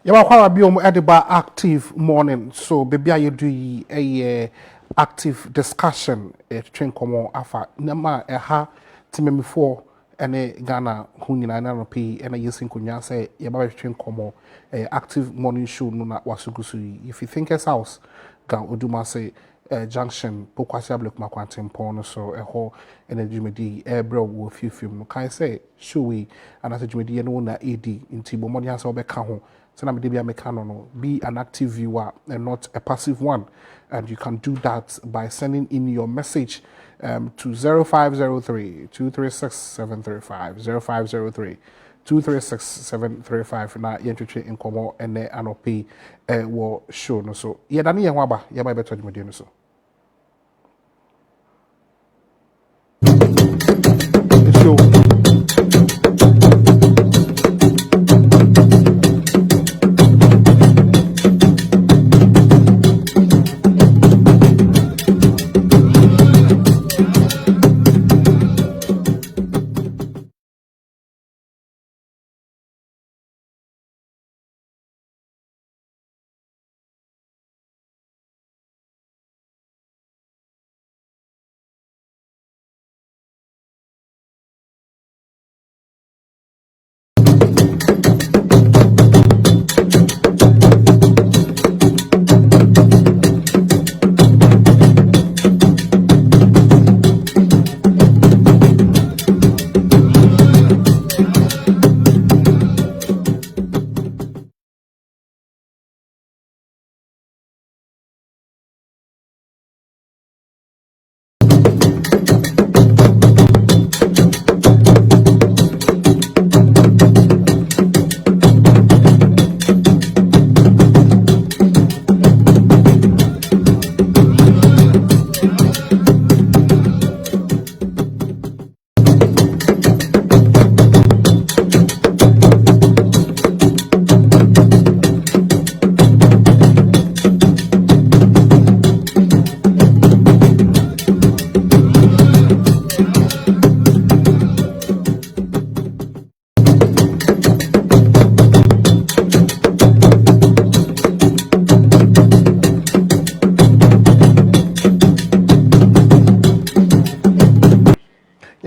Yama kwa biom ediba active morning. So baby you do a active discussion train komo afa nama ha timemi for ene Ghana hu nyina na no pe ene yesin kunya say yaba train komo active morning show no na wasugusu yi. If you think as house ga oduma say junction po Kwasi ablek makwantempo no so ho energy medi ebro wo fiefiem no kai say show we and as jumedi no na ed inti bo money asa obeka ho so na me dey no be an active viewer and not a passive one, and you can do that by sending in your message to 0503 236 735 0503 236 735 na yentwe inkomo ene anope wo show no so ye dane ye ho aba ye ba beto dwumade no so show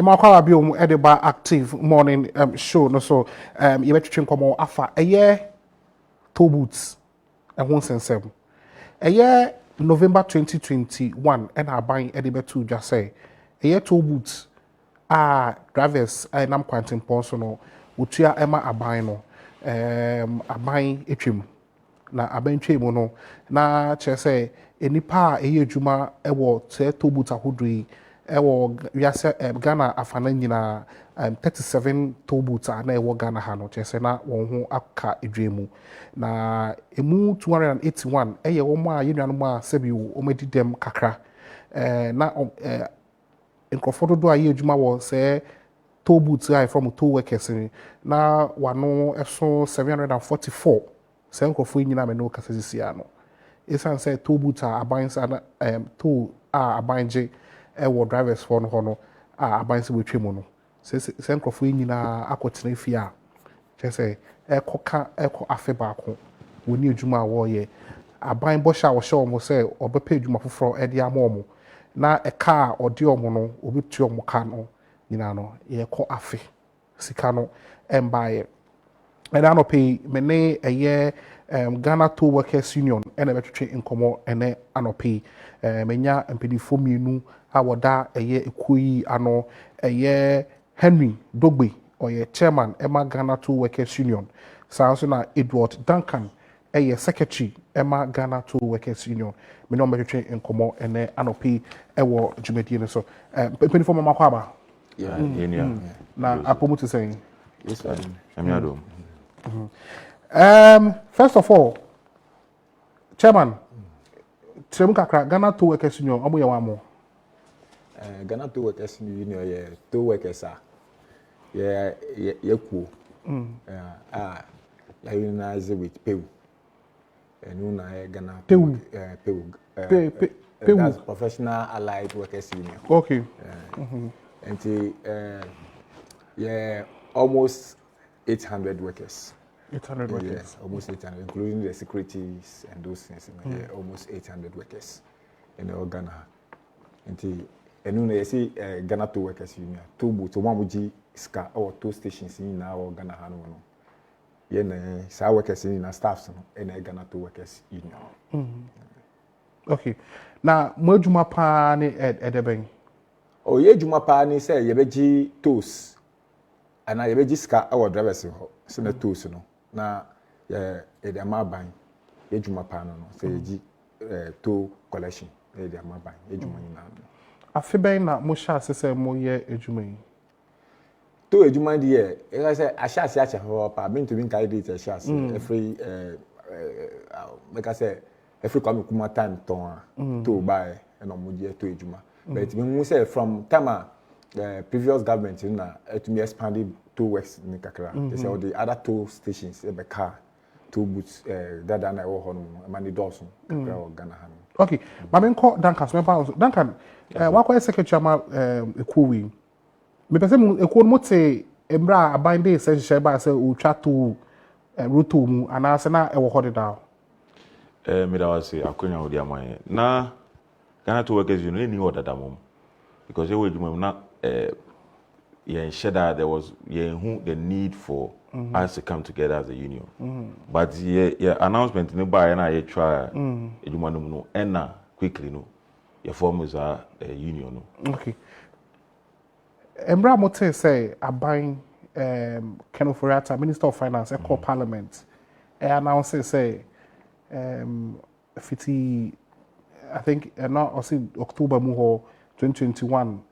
Amoako-Atta biom ediba active morning show no so you between komo afa tollbooths and one sensem November 2021 and aban ediba to just say tollbooths drivers nam kwantin ponso no wotua ema aban no aban etwem na aban twem no na che say enipa adwuma ewo tollbooth ahodoi ewo wiase Ghana afana nyina 37 tollbooths na ewo Ghana ha no che say na won ho aka edwemu na emu 281 eye wo ma yenuanom a sebi wo medidem kakra na nkrofo dodo a ye adwuma wo say tollbooths are from toll workers na wano eso 744 say nkrofo nyina me no kasa sisia no esan say tollbooths a aban sa na toll a abanje ewo drivers for no hono a aban se wetwemu no say nkrofo nyina akotena fi a che say ekoka eko afe baako woni adwuma wo ye aban bo sha wo sha mo say obepa adwuma foforo e dia mo na eka odi omo no obetu omo ka no nyina no ye ko afe sika no embaye and anope mene eye Ghana Toll Workers Union ene betwetwe inkomo ene anope menya mpedifo mienu a woda eye ekoyi ano eye Henry Dogbe oye chairman Emma Ghana Toll Workers Union so na Edward Duncan eye secretary Emma Ghana Toll Workers Union me no betwetwe inkomo ene anope ewo dwumadi ne so mpedifo Amoako-Atta na apomutu saying yes amiado. First of all, Chairman, Ghana Toll Workers Union, omo ye wamo. Ghana Toll Workers Union, ye toll workers ye ku. Ya unionize with PEU. And na Ghana PEU. PEU. That's Professional Allied Workers Union. Okay. And yeah, almost 800 workers. 800 workers. Yes, almost 800, including the securities and those things. Yeah, almost 800 workers in the Ghana. And you see Ghana Toll Workers Union, tollbooths, one G ska or toll stations in our Ghana. Yeah, some workers in our staffs in the Ghana Toll Workers Union. Okay. Now, mo juma pa ni edeben. Oh, ye juma pa ni say ye beji tolls. And I beji ska our drivers ho. So na tolls no. Na ye the maban. Ye juma pa no. Say ye toll collection. Ye the maban. Ye juma ni na. Afeben na mo sha se mo ye ejuma yi. To ejuma di ye, I say ashasi acha ho pa me to be carry it ashasi every like I say every come kuma time ton to buy and omudi to ejuma. But we say from time the previous government na to me expanded to west in kakra. They say all the other toll stations e be car toll booths that na wo ho no mani dawson kakra o Ghana ha. Okay. Ma me nko Duncan so me pa Duncan wakwa secretary ama ekowi. Me pese mu eko mo te embra aban dey se hye ba se o twa to roto mu anase na e wo ho de da. Me da wase akonya odi aman na Ghana Toll Workers Union ni order da mom because we ejuma na yeah that there was the need for us to come together as a union. But yeah announcement ni ba na ye try ejuma no na quickly no your form is a union no. Okay. Embra mote say aban Amoako-Atta, Minister of Finance, call Parliament, announced say 50, I think now also October 2021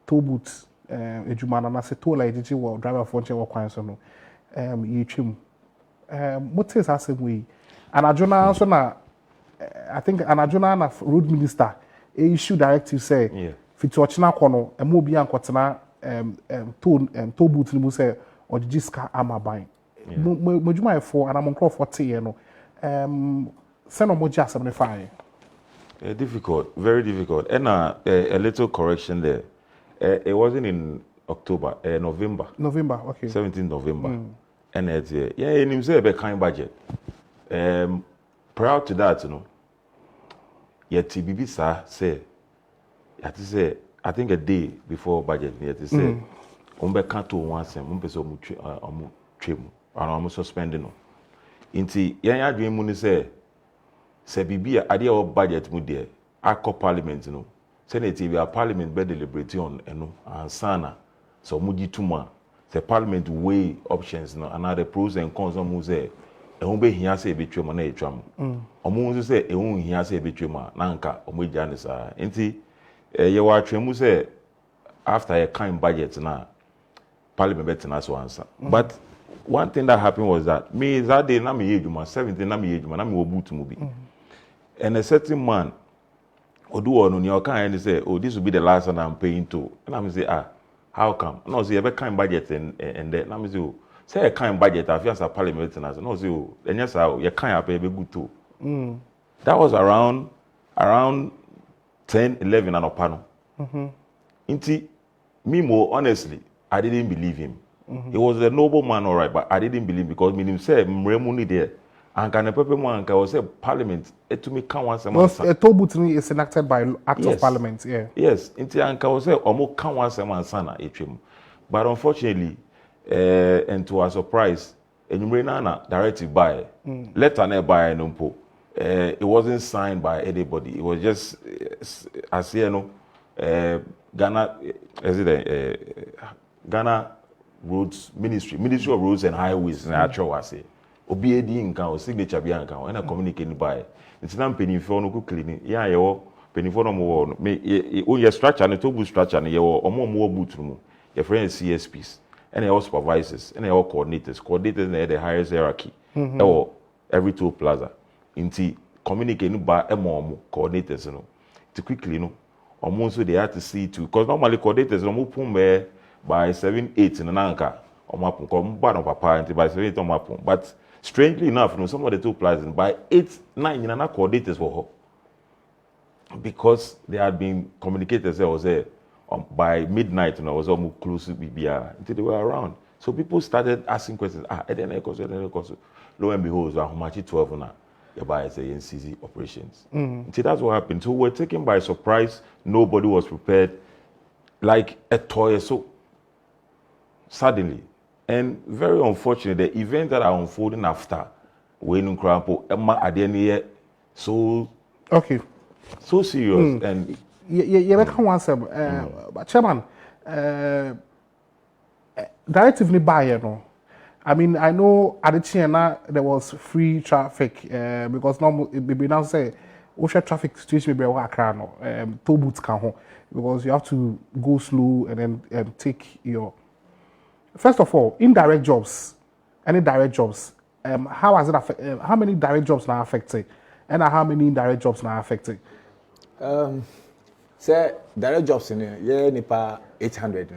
tollbooths ejuma na se toll like digi driver for nche kwan so no yitwim mote say say we anajona so na I think anajona na road minister issue directive say fiti ochina kono emo obi ankotena toll booth ni mu say ojiska amaban mojuma efo anamonkro 40 ye no send moja 75. Difficult, very difficult. And a little correction there. It wasn't in October, November. November, okay. 17th November. And it's in himself a kind budget. Prior to that, you know, yet TBB say, I think a day before budget, yet to say, umbe kanto once and umpeso trim, and suspending. Inti, ya dream when say bibi idea of budget mu there akọ parliament no senate we parliament be deliberate on eno ansana so mu gituma the parliament weigh options no and the pros and cons mu say ehun be hia say betwem na etwam omu nso say ehun hia say betwem na nka omu gya ne sa enti ye wa atwemu say after a kind budget na parliament bet na so answer but one thing that happened was that me that day na me yeduma 17 na me yeduma na me obutu mu bi. And a certain man, Odu on your kind say, oh, this will be the last one I'm paying to. And I'm say, how come? No, see, a kind budget and then I'm say a kind budget. I feel as a parliament and I say, no, see, and yes, you can't pay good too. That was around 10, 11 and a panel. Inti, me more honestly, I didn't believe him. He was a noble man, all right, but I didn't believe because me himself, Mremuni there. And can a paper man can say Parliament to me can once a month. A tollbooth is enacted by Act of Parliament, yeah. Yes, into and can say almost can once a month sana etrim. But unfortunately, and to our surprise, a directive by letter never by numpo. It wasn't signed by anybody. It was just as you know, Ghana Ghana Roads Ministry of Roads and Highways in actual say. Obi edi nkan o signature bi nkan o na communicate ni buy nti na mpenifo no ku clean ya ye wo penifo no mo wo me o ye structure ne to bu structure ne ye wo omo wo boot mu ye friend CSPs and ye supervisors and ye coordinators na the highest hierarchy every toll plaza nti communicate ni ba emo coordinators no to quickly no omo so they had to see to because normally coordinators no mo pum by 7-8 na nka omo pum ko mba no papa nti by 7-8 omo pum but strangely enough, some of the toll plazas by 8-9 in coordinators for her because they had been communicated. I was there by midnight, and I was almost close to BBR until they were around. So people started asking questions. And then lo and behold, how much 12 now? You buy say NCZ operations. See, that's what happened. So we were taken by surprise. Nobody was prepared. Like a toy. So suddenly, and very unfortunate, the events that are unfolding after when Crampo Emma at the end here, so serious and you can one say, but Chairman, directive ni buy no. I mean, I know at the China there was free traffic because now say ocean traffic situation be work no tollbooths can home because you have to go slow and then take your. First of all, indirect jobs, any direct jobs, how has it affected? How many direct jobs now affected, and how many indirect jobs now affected? Say direct jobs in here, nipa 800,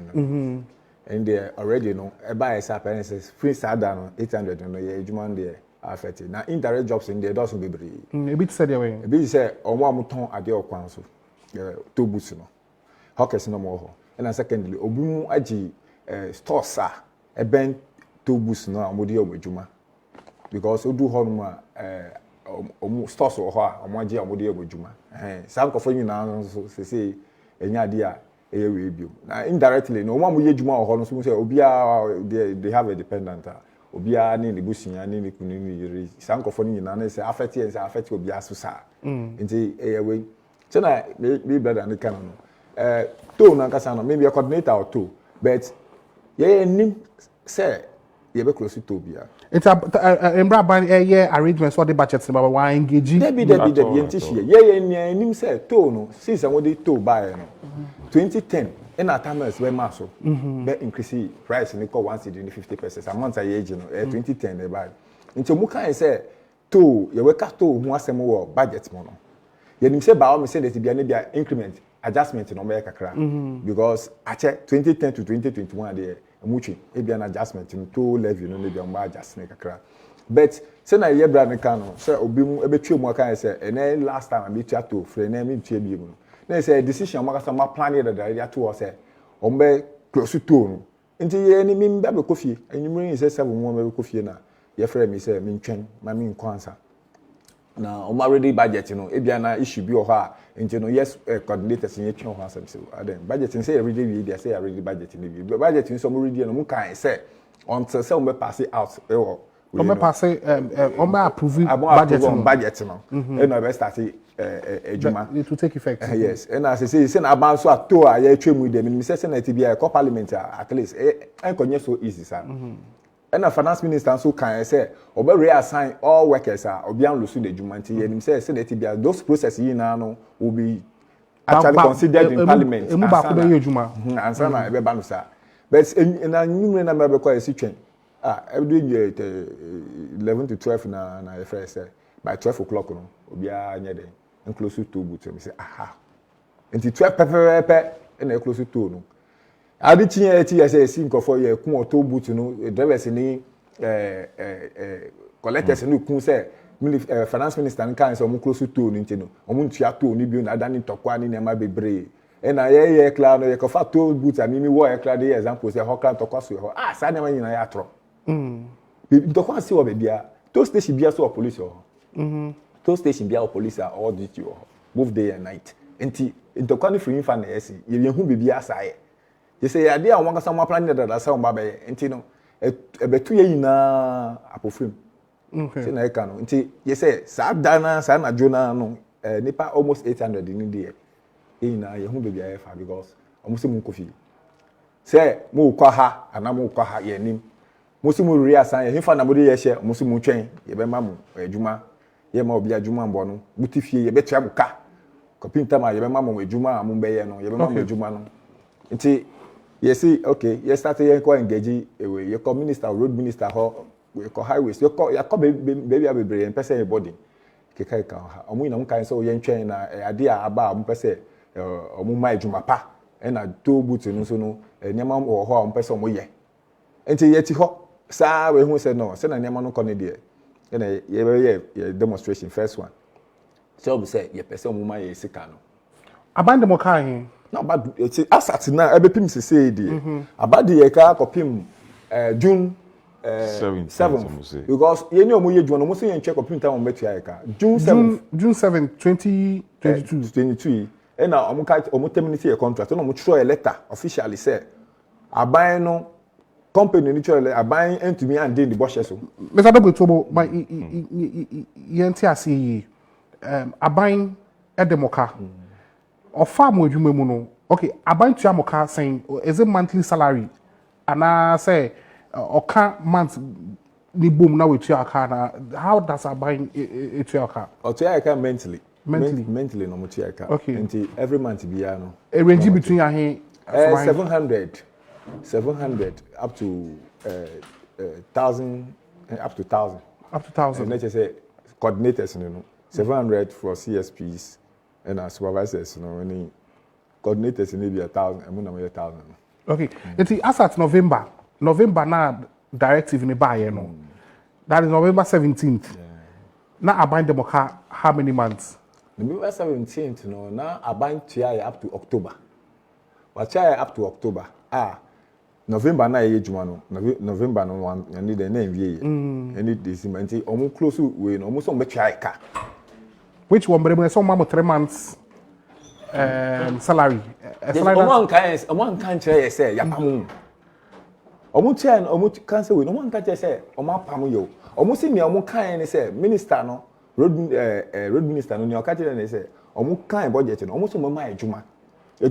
and they already buy appearances free sadano 800, yeah, juman there affected. Now indirect jobs in there doesn't be brave. A bit said away. A bit say on one muton at your council, two boots no, hawkers no more, and secondly, obumu aji. Stores sa ben tollbooths no amodi omejuma because odu ho no stores wo ho a omoje amodi omejuma sam ko fanyi na so say enya ade a eye we bio na indirectly no mo ye juma wo ho no so say obia they have a dependent obia ni negotiation ni kunu ni yiri sam ko fanyi na na say affect obia so sa nti eye we so na me brother ni kan no to na kasa no maybe a coordinator or two but yeah, nim say you be close to Bia. It's a ban arrangements for the budgets about why engaging. Debbie ntishie. Yeah, nim say to no since I want to buy no. 2010 in our timers we maso. Be increase price ni ko 150%. Amount I age no 2010 they buy. Nti mu kan say to you work to hu asem wo budget mo no. You nim say ba me say that bia na bia increment adjustment no make kakra because ache 2010 to 2021 there muchi e bia na adjustment to levy no bia mo adjustment kakra but say na ye bra ne kan no say obi mu e betwe mu kan say and last time I meet you to free na me tue bi mu na say decision mo ka ma plan ye that area to say o be close to no nti ye ni mi ba be kofie enyimiri say 7 mo be kofie na ye frɛ me say me ntwen ma me nkwansa na already budget no e bia na issue bi o ha nti no yes coordinators in twen ho asem say then budget say already we dey say already budget ni bi budget so mo ready no mo kan say until say we pass it out e wo we pass on my approve budget no e no be start ejuma it will take effect yes and as say na ban so ato a ya twemu dem ni say na tibia e parliament at least e konye so easy sir. And the finance minister so can say, obe reassign all workers obian lusu the jumanti. And say that those processes now will be actually considered in parliament. Answer na ebe banu sa. But in a new number because situation. Every day 11 to 12 na first say by 12 o'clock no obia anya dey close to boot. Me say aha. Until 12 pepe and close to no. Adi tinye eti ya say sin kofo ye kun tollbooth no drivers ni collectors no kun say finance minister kan say omo close to no nti no omo ntua to ni bio na adani tokwa ni nema bebre e na ye kla no ye kofa tollbooth ami mi wo ye kla dey example say ho kla tokwa so ho sa nema nyina ya tro tokwa si wo be bia toll station bia so police ho toll station bia police all duty ho both day and night nti tokwa ni free fan na yesi ye hu be bia sa ye. You say idea on some plan that say on babe nti no ebetu ye nyina apofrim say na e ka no nti you say sa dana sa na jona no nipa almost 800 ni dey e nyina ye hu be bia fa because almost mu kofi say mu kwa ha ana mu kwa ha ye nim mu si mu reassign ye fa na mu dey ye hye mu si mu twen ye be ma mu adwuma ye ma obi adwuma mbo no mutifie ye betua mu ka kopinta ma ye be ma mu adwuma mu be ye no ye be ma mu adwuma no nti yes, okay. You started here engaging you call minister, road minister, you call highways, you call baby a brain, person body. Keka ka. Omu ina muka so yen twen na idea aba mu pese omu mai dwuma pa. E na tollbooth no so no nyama wo ho a mu pese omu ye. Enti ye ti ho sa we hu say no, say na nyama no ko ne de. E na ye demonstration first one. So we say ye pese omu mai ye sika no. Abande mo kan no but it's asat na ebepim se say di abade ye ka kopim June 7th because you know you join almost in check computer on metrica June 7th 2022 and now I'm terminate a contract and I'm throw a letter officially say I buy no company literally I buy into me and did the bosses so Mr. Dogotobo my yenti ase aban edemoka or farm adwuma mu no okay aban tuamoka saying is it monthly salary and say oka month ni boom na we tuaka na how does aban tuaka or tuaka mentally no tuaka okay until every month be no a range between 700 up to 1000 up to 1000 and let's say coordinators you know 700 for CSPs and as supervisors you know any coordinators maybe 1000 and more 1000 okay it's as at November na directive in the buy no that is November 17th na aban demoka how many months November 17th no na aban tia up to October what tia up to October November na ye juma no November no one and the name ye and December until almost close we no almost on tia which one but some mama 3 months salary one can say yapamu omu cancel we no one can say omu pamu yo omu si me omu kan ni say minister no road minister no ni o ka tell ni say omu kan budget no omu so mo ma ejuma they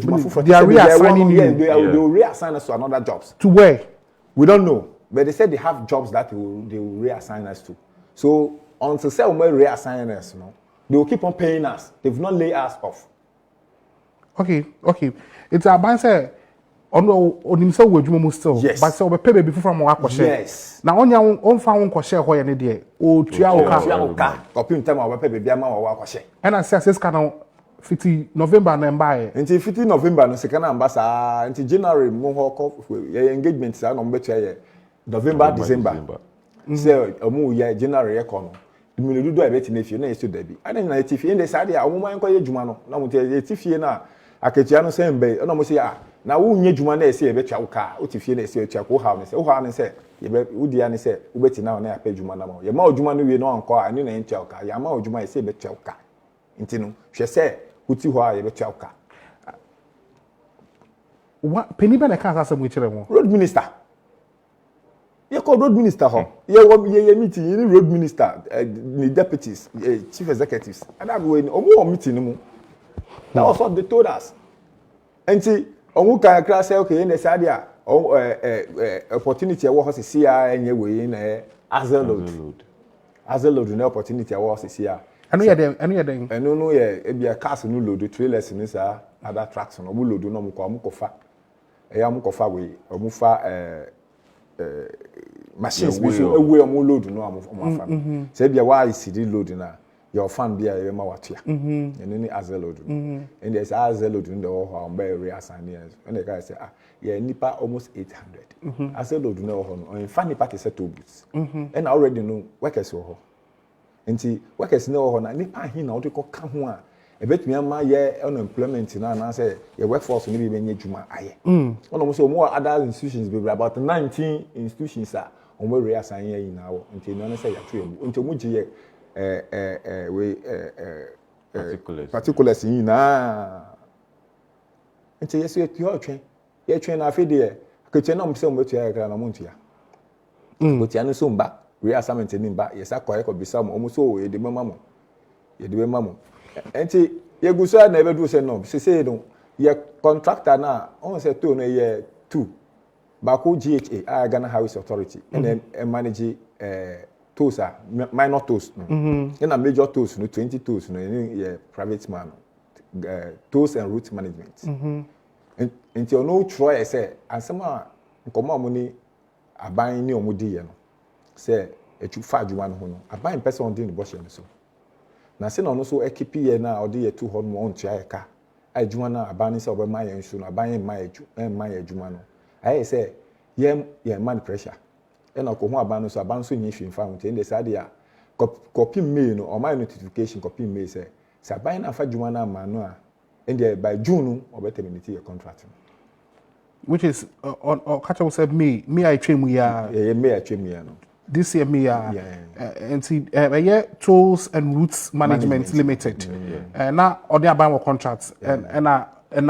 are reassigning you. They will reassign us to another jobs. To where? We don't know. But they said they have jobs that they will reassign us to. So until say we reassign us, you know, they will keep on paying us. They've not laid us off. Okay. It's a bank say on himself we do still. Yes. But so we pay baby from our share. Yes. Now on found one share where any day. O tuaoka. Copy time our pay baby ama wa share. And I say can 50 November na buy. Until 50 November no second ambassador until January mo ho engagement sa no betua November December. Say omu ye January e kono. Dimi dudu a beti na fie na yeso dabi. Ana na yetifie inde sa dia omu man koye djuma no. Na mo te yetifie na aketia no say mbe na mo say na wo nye djuma na ese e betua wo ka. O tifie na ese e tua ko ha no say. Wo ha no say ye be udi ya ne say wo beti na na ya pa djuma na mo. Ye ma djuma no wie no anko ani na entua wo ka. Ya ma djuma ese e betua wo ka. Nti no hwe say uti ho a ye betua wo ka. What penny be na ka asem we kire mo. Road minister. You call road minister ho. You meeting you road minister, the deputies, chief executives. And that way omo meeting mu. That was what they told us. And see omo kan say okay in the side opportunity we host see enye we na Azel load no opportunity we host see. Anu ye den enu no ye e bia cars no load trailers ni sa other trucks no mo load no mo ko fa am kofa we omu fa machines bi so ewe omu load no amu afa say bia why cd load na your fan bia e ma watua enu ni Azel load and there's Azel load no ho ho am be reassign and the guy say yeah nipa almost 800 Azel load no ho no in fan nipa ke set tollbooths and already know workers ho nti workers no ho na nipa hin na wo de ko ka ho a ebetumi ama ye unemployment na say your workforce ni bi benye djuma aye ono mo say mo other institutions be about 19 institutions are on we reassign ye na wo nti no say ya to emu nti mo giye we particulars yin na nti yes ye twen na afede akete na mo say mo betu ya kra na mo ntia mo tia no so mba reassignment ni mba yes akoye ko bisa mo so ye de mama mo enti ye guso na ebe do say no say no ye contractor na on say to no ye 2 bako GHA Ghana Highways Authority and manage tolls minor tolls no na major tolls no 20 tolls no ye private man tolls and route management enti ono try say ansema nkoma mo ni aban ni omudi ye no say etu fa adwuma no ho no aban person din the boss so na se na ono so ekipi ye na odi ye tu ho no ontua ye ka adwuma na aban se obe ma ye nsu no aban ye ma ye adwuma no aye se ye man pressure e na ko ho aban no so nyi hwimfa ho te inde sade a copy mail no o my notification copy mail se aban na fa adwuma na ma no a inde by June no obe terminate your contract which is on Kacha said me I train we are me a train me no. This year me and see tools and routes management limited. Now other about contracts and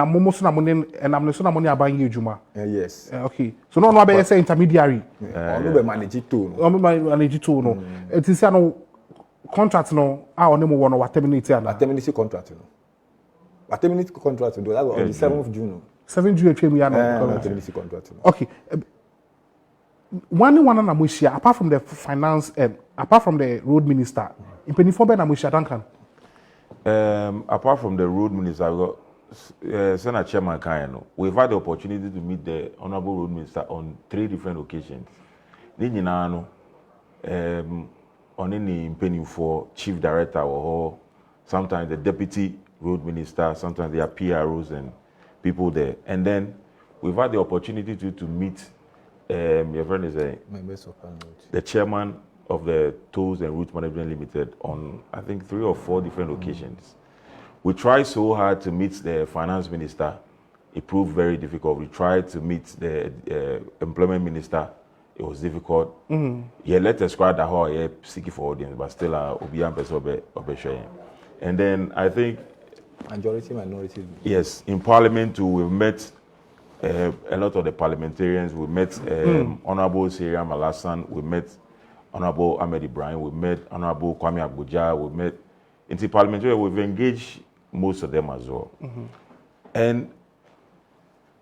I'm almost na money and I'm not money about you Juma. Yes. Okay. So no be say intermediary. No be manage it too. No manage it too no. It is no contract no on them one or terminate na. Terminate contract no. A terminate contract do that on the 7th of June. 7th June train we are no terminate contract. Okay. One na mushia apart from the finance apart from the road minister in Penifombe na mushia Duncan. Apart from the road minister, we got Senate Chairman Kayano. We've had the opportunity to meet the Honorable Road Minister on 3 different occasions. Ninjinano, on any penny for Chief Director or sometimes the Deputy Road Minister, sometimes there are PROs and people there. And then we've had the opportunity to meet your friend is the chairman of the Tolls and Route Management Limited on, I think, 3 or 4 different occasions. We tried so hard to meet the finance minister. It proved very difficult. We tried to meet the employment minister. It was difficult. Yeah, let us squad the whole seeking for audience, but still Obian Peso. And then I think majority minority. Yes, in Parliament too, we've met a lot of the parliamentarians. We met Honorable Syria Malasan. We met Honorable Ahmed Ibrahim. We met Honorable Kwame Abuja. We met into parliamentarians. We've engaged most of them as well. And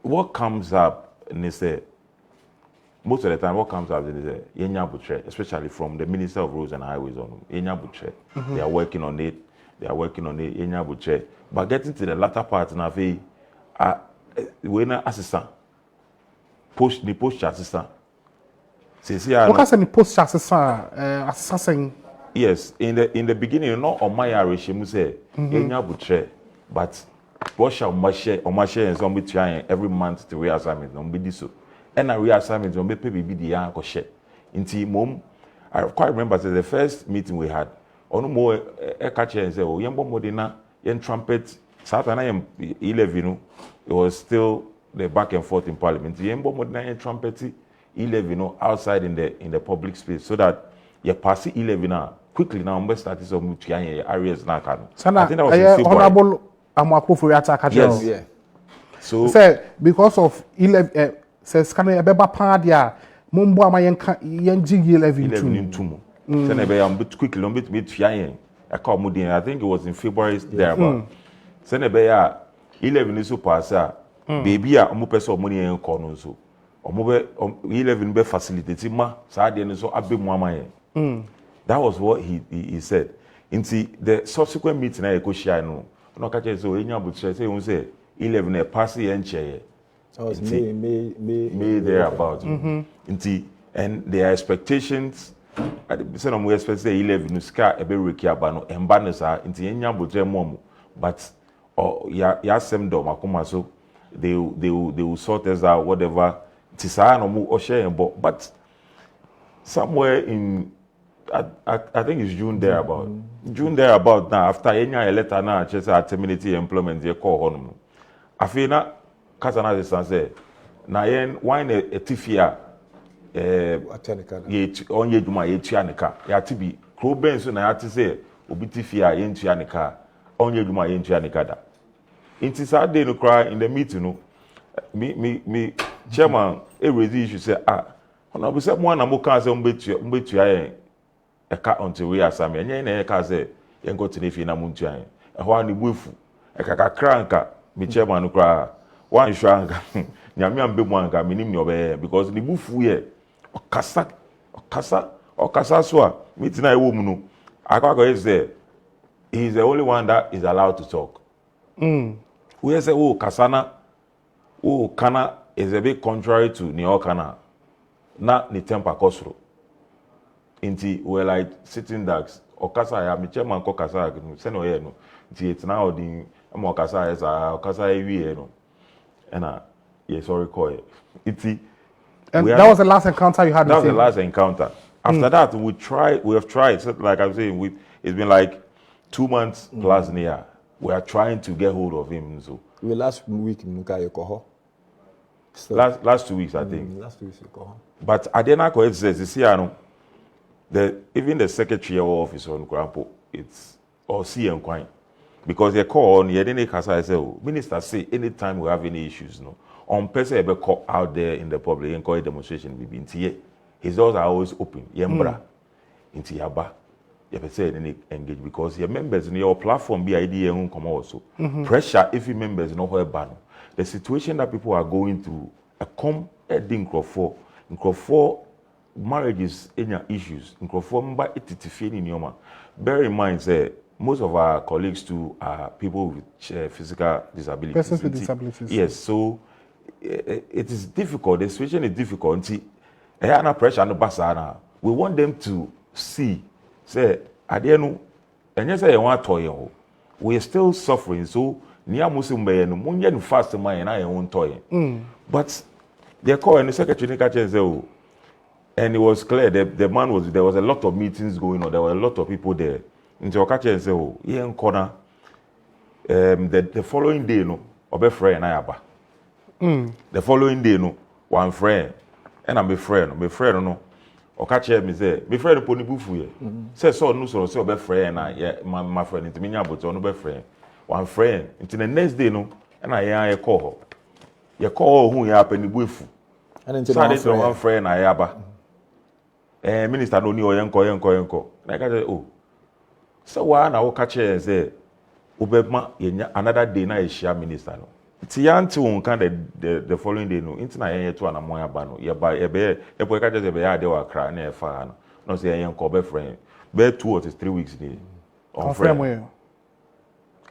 what comes up, and they say, most of the time, what comes up is Yenya Butre, especially from the Minister of Roads and Highways on Yenya Butre. They are working on it. Yenya Butre. But getting to the latter part, now, we're not assistant. The post assistant. What can the post assistant? Yes, in the beginning, not on my regime say Yenya Butre, but what shall my share and some be trying every month to reassignment on be so. And a reassignment on be the young share. In mom, I quite remember the first meeting we had. On more a catcher and say, oh, young Modena, young trumpet, Saturday 11, it was still the back and forth in Parliament. Young Modena and trumpet 11 outside in the public space so that you pass 11 now. Quickly now, we started some areas now. I think that was in Honorable Amoako-Atta. Yes. Yeah. So because of 11, says can I be padia? Mumbo ama yenji 11 too. Then I'm quickly on bit I call Mudin. I think it was in February there about. Then 11 is so pass. Baby, I'm person money and corner so. 11 be facilitated ma. So abe mwama. That was what he said. Into the subsequent meeting I go share no. No catch so Yenya Butre say 11 a pass and chair. So it's May thereabout. And their expectations some of we expect say 11 ska ebe rekia ba no emba no sa nti Yenya Butre mom but ya sem do makoma so they will sort us out whatever tisa no mu o share but somewhere in I think it's June thereabout. June thereabout now after Yenya a letter now just terminate employment they call honum. Afina Kasana de say na yen wine a tifia onye dwuma ye tuanika ya tibi kro ben so na ya te say obi tifia ye tuanika onye dwuma ye tuanika da inti Saturday no cry in the meeting no me chairman e raise issue say ona be say mo na mo kan say mbetu yen e ka until we asam enye na e ka say yen go tenefi na mo ntua yen e ho ani buefu e ka kranka me chairman no cry one shanga nyame ambe mo anka minim ne obe because the bufu here okasa so a meeting na e wo mu no akwa is there he's the only one that is allowed to talk we say kasana kana is a bit contrary to Neokana na ni temper kosro inti we like sitting ducks okasa ya me chairman ko kasa no se no ye no nti it's now the am okasa is okasa ewie no and sorry call it and that was the last encounter you had with him? That was the last encounter. After that, we have tried, so like I'm saying, it's been like 2 months plus near. We are trying to get hold of him. So last week, last 2 weeks, I think. Last 2 weeks ago. But Adena Ko says, you see, even the secretary office on Grampo, it's or CM Quine. Because they call on Yedine Kasa, I say, oh, minister say anytime we have any issues, no, on person ever call out there in the public and call a demonstration, be in his doors are always open. Yembra, into Yaba. You say any engage because your members in your platform be idea and come also. Pressure if your members know where ban. The situation that people are going through, a come heading for marriages in issues, in by it in your. Bear in mind, say most of our colleagues too are people with physical disabilities. Persons with disabilities. Yes, so it is difficult. The situation is difficult. Pressure no basana. We want them to see. Say, Adienu, and yes, I want to we are still suffering. So, near Muslim no munyan fast my and I own toy. But they call and the secretary say, and it was clear that the man was there was a lot of meetings going on. There were a lot of people there. Into your catcher and say, oh, here in corner. The following day, no, obe friend and I The following day, no, one friend, and I'm a friend, no. O catch me say, my friend pony bufu ye. Say so no so obe friend na my friend into me nyabot no be friend. One friend into the next day no, and I call her. You call who you happen bufu. And into one friend I aba. Minister no ni oyenko. Na ka say oh. So why na o catch say obema another day na share minister no. Ti yanti won kan the following day no inti na yen to anamon aba no ye ba e po ka just be ya de wa kra na e fa no say yen ko be friend be 2 or 3 weeks ni on friend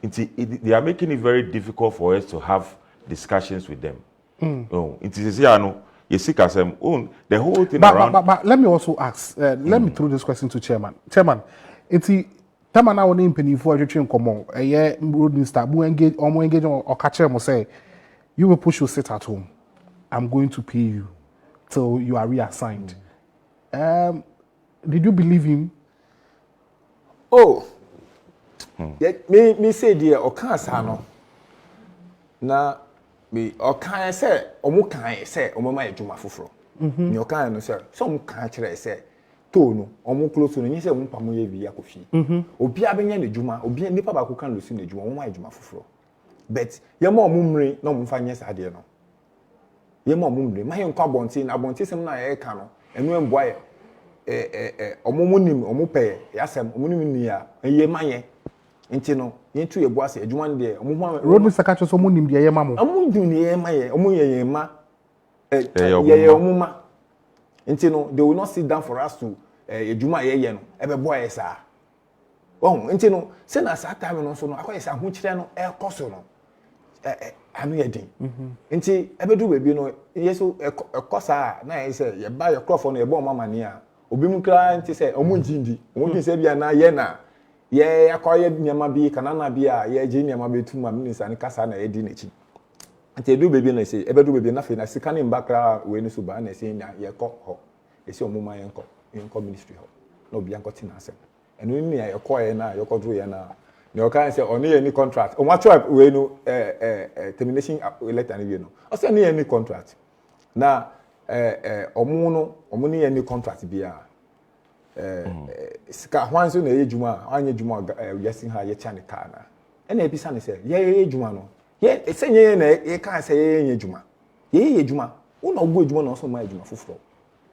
they are making it very difficult for us to have discussions with them. Inti say no you see kasem the whole thing around but let me also ask let me throw this question to chairman inti Tama na woni mpanifo atwetwe nkomo road minister bu engage or catch them say you will push your sit at home. I'm going to pay you till you are reassigned. Did you believe him? Oh. Me say dear o kan sa no. Na me o kan say omo kan say omo ma adwuma foforo. Me o kan no say so omo kan kire say no omo close no nyese omo pamo ye bi akofi obi abenya ne djuma obi nipa ba ko kan lo si ne djuma omo adjuma foforo but ye ma omo mre na omo fa nye sa de no ye ma omo mre ma ye nkwa abonti sem na ye ka no enu emboa ye omo monim omo pe ya sem omo nim ni ya ye ma ye nti no ye tu ye boa se adjuma ne de omo road Mr. Kacho so omo nim de ye ma mo omo nim ne ye ma ye omo ye ma ye omo ma nti no they will not sit down for us to edwuma ye no ebe boy esa nti no se na sa time no so no akoyesa ho kire no ekoso no anu ye din nti ebe du bebi no yeso ekosa na ye se ye ba ye crofo no ye bo mama ni a obi mu kra nti se omu njindi omu din se bia na ye na ye akoye nyama bi kanana bi a ye je nyama betu ma minister ni kasa na ye di na chi nti edu bebi na se ebe du bebi na fe na sika ni mbakra we ni so ba na se nya ye kɔ ho esi omu ma ye nkɔ ministry ho na obi ankɔ tina asem enu ni ya ye kɔ ye na ye kɔ dro ye na ne o kan se oni ye ni contract o ma try we no termination letter ni we no o se ni ye ni contract na omu ni ye ni contract bia sika hwanso na ye djuma anye djuma yesin ha ye cha ne ka na na ebisa ne se ye djuma no ye se nye na ye kan se ye djuma ye djuma una ogu djuma na so ma djuma foforo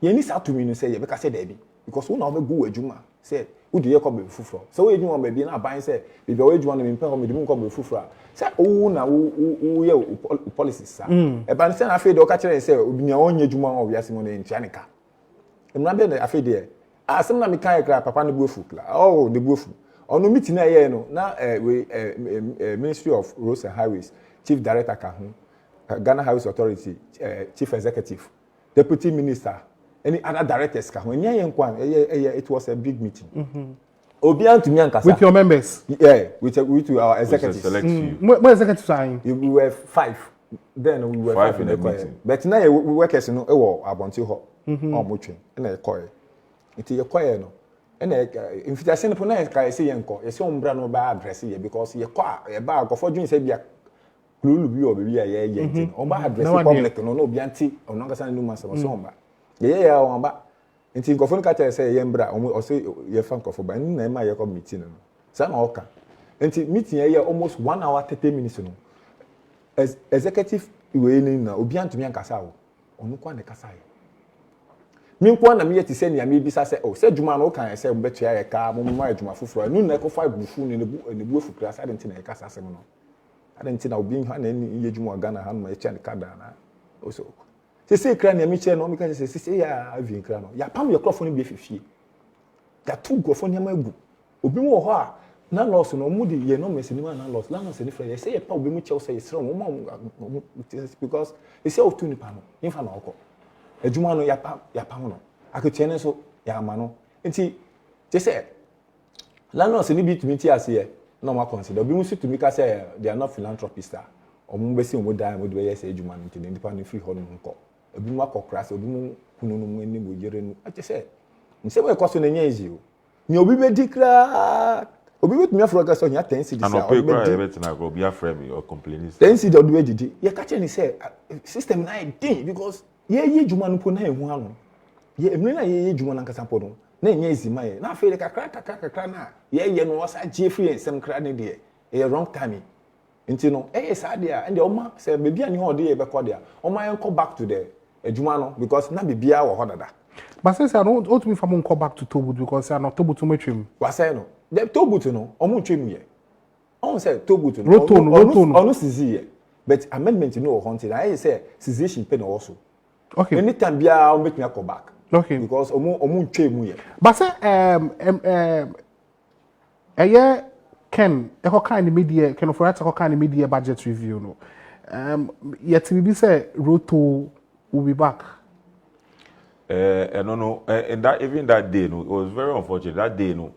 ye ni sa to me no se ye be ka se da bi because una ogu djuma se udi ye ko be foforo so we djuma be bi na ban se be be we djuma na me mpa ko me djuma ko be foforo se o na wo ye policies sa e ban se na afi de o ka kire se obi nya onye djuma o wiase mo na ntia ne ka emna be na afi de asem na me kan kra papa ne buofu kla de buofu ono meeting na ye no na Ministry of Roads and Highways Chief Director ka ho Ghana Highways Authority Chief Executive Deputy Minister any other directors ka ho nya ye nkwa it was a big meeting obi antumi ankasa with your members with our executives what executive sign we were 5 then we were 5 in the meeting but now we workers no e wo abonti ho o mo twen na e koy iti ye koy no and invitation po na ka say yenko ye say ombra no ba address ye because ye kwa ye ba go for dwin say bia klulu bi o bi ya ye ntin on ba address public no obi anti on nkasa no ma so on ba ye ya on ba nti nkofo no ka tell say ye mbra o say ye fa nkofo ba na e ma ye come meeting no sa na oka nti meeting ye almost 1 hour 30 minutes no executive we ni na obi antumi ankasa wo onu kwa ne kasa ye mi nkwa na mi ye ti se ni ami bi sa se o se djuma no kan se mbetu ya ka mo ma djuma fufuro nu na ko 5 bufu ni ne bu afukura sa de nti na ye kasa se mo no ade nti na obi ha na ni ye djuma Ghana ha no ma ye cha ne kada na o so se kra na mi che no mi ka se ya avi kra no ya pam ye krofo ni bi efifie ya tu krofo ni ma gu obi mo ho a na loss no mu di ye no me sinima na loss la no se ni fra ye se ye pa obi mu che o se ye sre mo mo because e se o tu ni pa no yin fa na okọ adwuma no ya pam no akotie ne so ya ama no nti je say landlords ni bi tumi ti ase no ma consider obi mu si tumi ka say they are not philanthropists omu be si omu dan mo de ye say adwuma no nti nipa no free ho no nko obi mu akokra say obi mu kunu no mu ni mo yere no je say nse we koso na nya easy o ni obi be dikra obi be tumi afro ka so nya 10 cedis a obi be betina go obi afre me or complain 10 cedis obi be didi ye ka che ni say system na e din because ye juma no po na ehu ano ye emre na ye juma na nkasa po no na enye ezima ye na afele kakra na ye no wasa je free ensem kra ne de e wrong time nti no sa de a ende oma se bebi ani ho de ye be ko de a oma ye go back to the ejuma no because na bibia wo ho dada but say I don't want me from come back to tollbooth because I not tollbooth me twem wa say no the tollbooth no omo twem ye on say tollbooth no roto sizi ye but amendment no ho nti I say cessation pay no also. Okay. Anytime bia o make me come back. Okay. Because omu ntwemu ye. But say Ken e kind of media Ken of write kind of media budget review no. Yet we say Roto will be back. No, and that even that day, no, it was very unfortunate that day, no,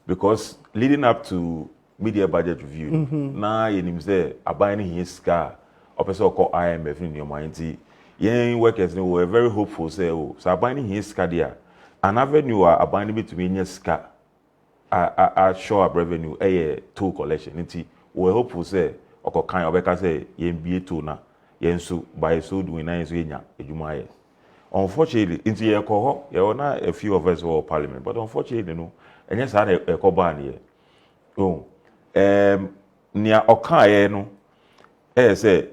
because leading up to media budget review, now you say abiding his car, or person called IMF in your mind. Young workers were very hopeful, say, oh, so abiding his car there, an avenue are abiding between your car, a show up revenue, a toll collection. We're hopeful, say, or kind of workers say, yen be to na, yen so by so doing nice in ya, a unfortunately, into your cohort, there were not a few of us were parliament, but unfortunately, no, and yes, I had a coban here. Oh, near Okai, no, say,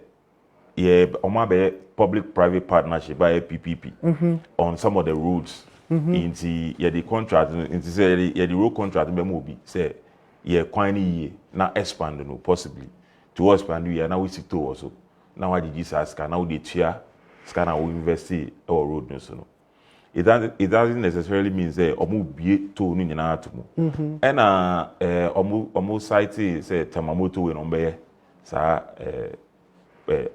yeah, on public-private partnership by a PPP on some of the roads. Into the contract, into say the road contract, maybe say, yeah, quite year now expand, no, possibly to expand. We are now we see to also now I did this ask, now they cheer. Scanner will invest in our road, no. It doesn't necessarily mean say omu be to no nyina atomo. And omu site say Tamamoto we nombe sa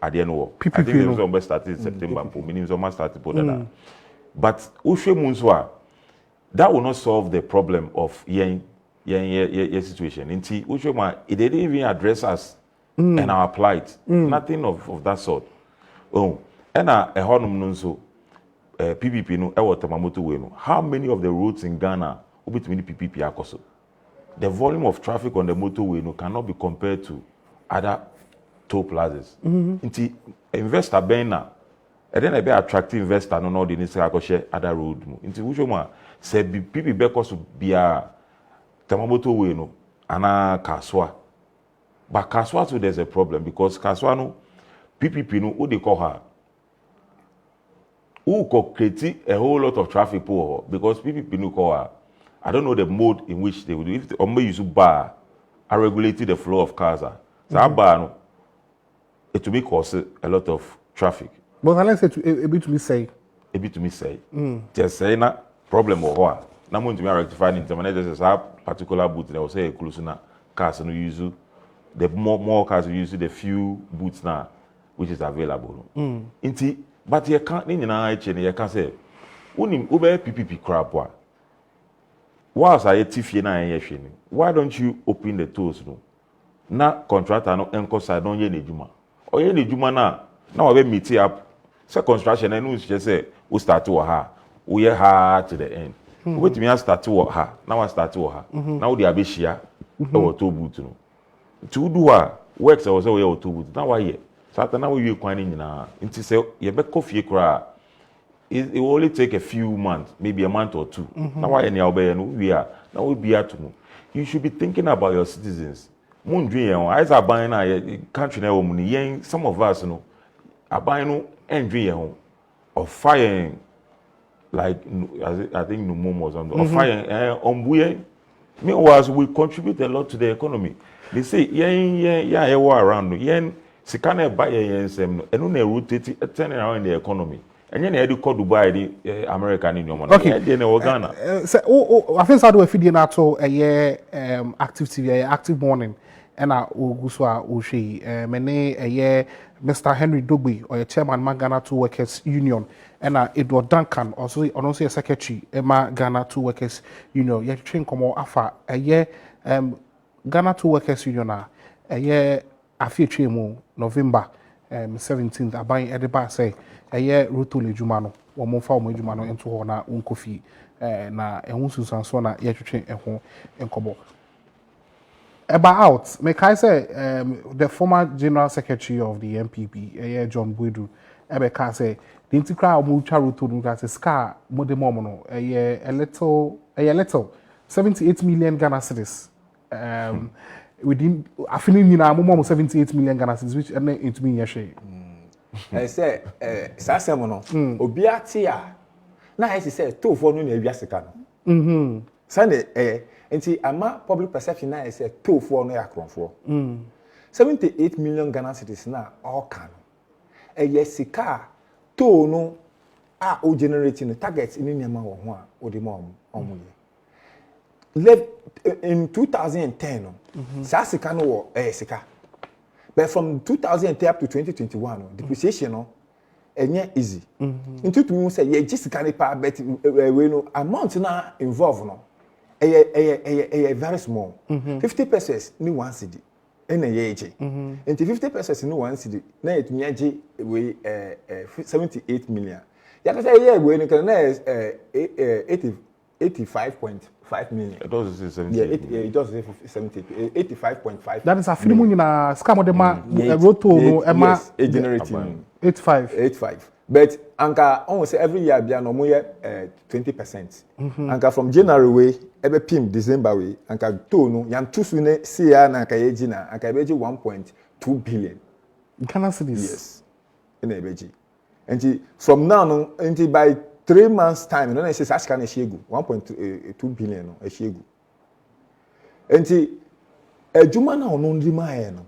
ade no. I think it's almost started in September, meaning it's almost started that. But uhwe mu nso a that will not solve the problem of yen situation. Nti uhwe ma it didn't even address us and our plight. Nothing of that sort. Oh. And a honum nunso PPP no e water Tamamoto we no. How many of the roads in Ghana will between the PPP akoso? The volume of traffic on the motorway no cannot be compared to other toll plazas. Inti investor bena and then a be attractive investor no the need to share other road mo. Inti which one say PPP be koso bia Tamamoto we no ana Kaswa. But Kaswa too there's a problem because Kaswa no PPP no who they call her who could create a whole lot of traffic poor because PPP no call I don't know the mode in which they would do. If the use bar are regulating the flow of cars, so that bar no, it will cause a lot of traffic. But I say a bit to me say. A bit to me say. Just say na problem or what. Now going to be rectified in terms of that particular boot. They will say close na cars no use the more cars use the few boots now which is available. Inti but you can't you can say unim ube PPP crap wa. Whilst I tifie na yeshini, why don't you open the tools no? Na contractor no enko side don ye ne juma. O ye ne juma na we meet up. Say construction and we say we start to ha. We ha to the end. Wait me start to ha. Now I start to ha. Now they abeshia or tollbooth no. to do works I was away or two now why Saturday now you quite na into say you be coffee cry it will only take a few months maybe a month or two now why any obey no we are now we be at you should be thinking about your citizens moon dream I are buying a country now money some of us know are buying no and dream of fire like I think no more was on the fire on we meanwhile we contribute a lot to the economy they say yeah around yen sikana buy yen sem eno na rotate turn around in the economy and yen edu call Dubai the American in your money okay dey na Ghana I think so do feeding at all a year active TV active morning and oguswa oshi mene a year Mr. Henry Dogbe or chairman Ghana Two Workers Union and Edward Duncan also a secretary Ghana Two Workers Union ye train komo afa a year Ghana Two Workers Union a year afi mu November 17th aban edeba say a year ruto le juma no wo mo fa mo juma no into ho na unkofi na ehun susanso na ye twetwe ehun enkobo about make I say the former general secretary of the MPP John Buedu Ebeka say the integral mutual route to ska modem no a little 78 million Ghana cedis within I feeling mo 78 million Ghana cedis which it mean yeshe I say sasem no obi atia na I say to for no na ewia sika no sane nti ama public perception na is a two for no yakronfo 78 million Ghana cedis na all can sika to no o generating targets in nyama wo ho a odi mo live in 2010 sa sika no wo sika but from 2010 up to 2021 depreciation no enye easy into to say ye sika ne pa bet we no amount na involve no very small 50 pesos ni 1 cedi ena yeje enti 50 pesos ni 1 cedi na etumi age we 78 million ya ka say ye we ni kan na 85.5 million it does say 78 yeah it does say 85.5 that is a film nyina scam de ma roto no e ma generating 85 but anka on say every year bia no mo ye 20% anka from January we ebe pim December we anka to no yan tusu ne sia na anka yeji na anka ebeji 1.2 billion Ghana cedis yes in ebeji and from now no until by 3 months time no na say aska na shegu 1.2 billion no shegu and ejuma na ono ndi ma no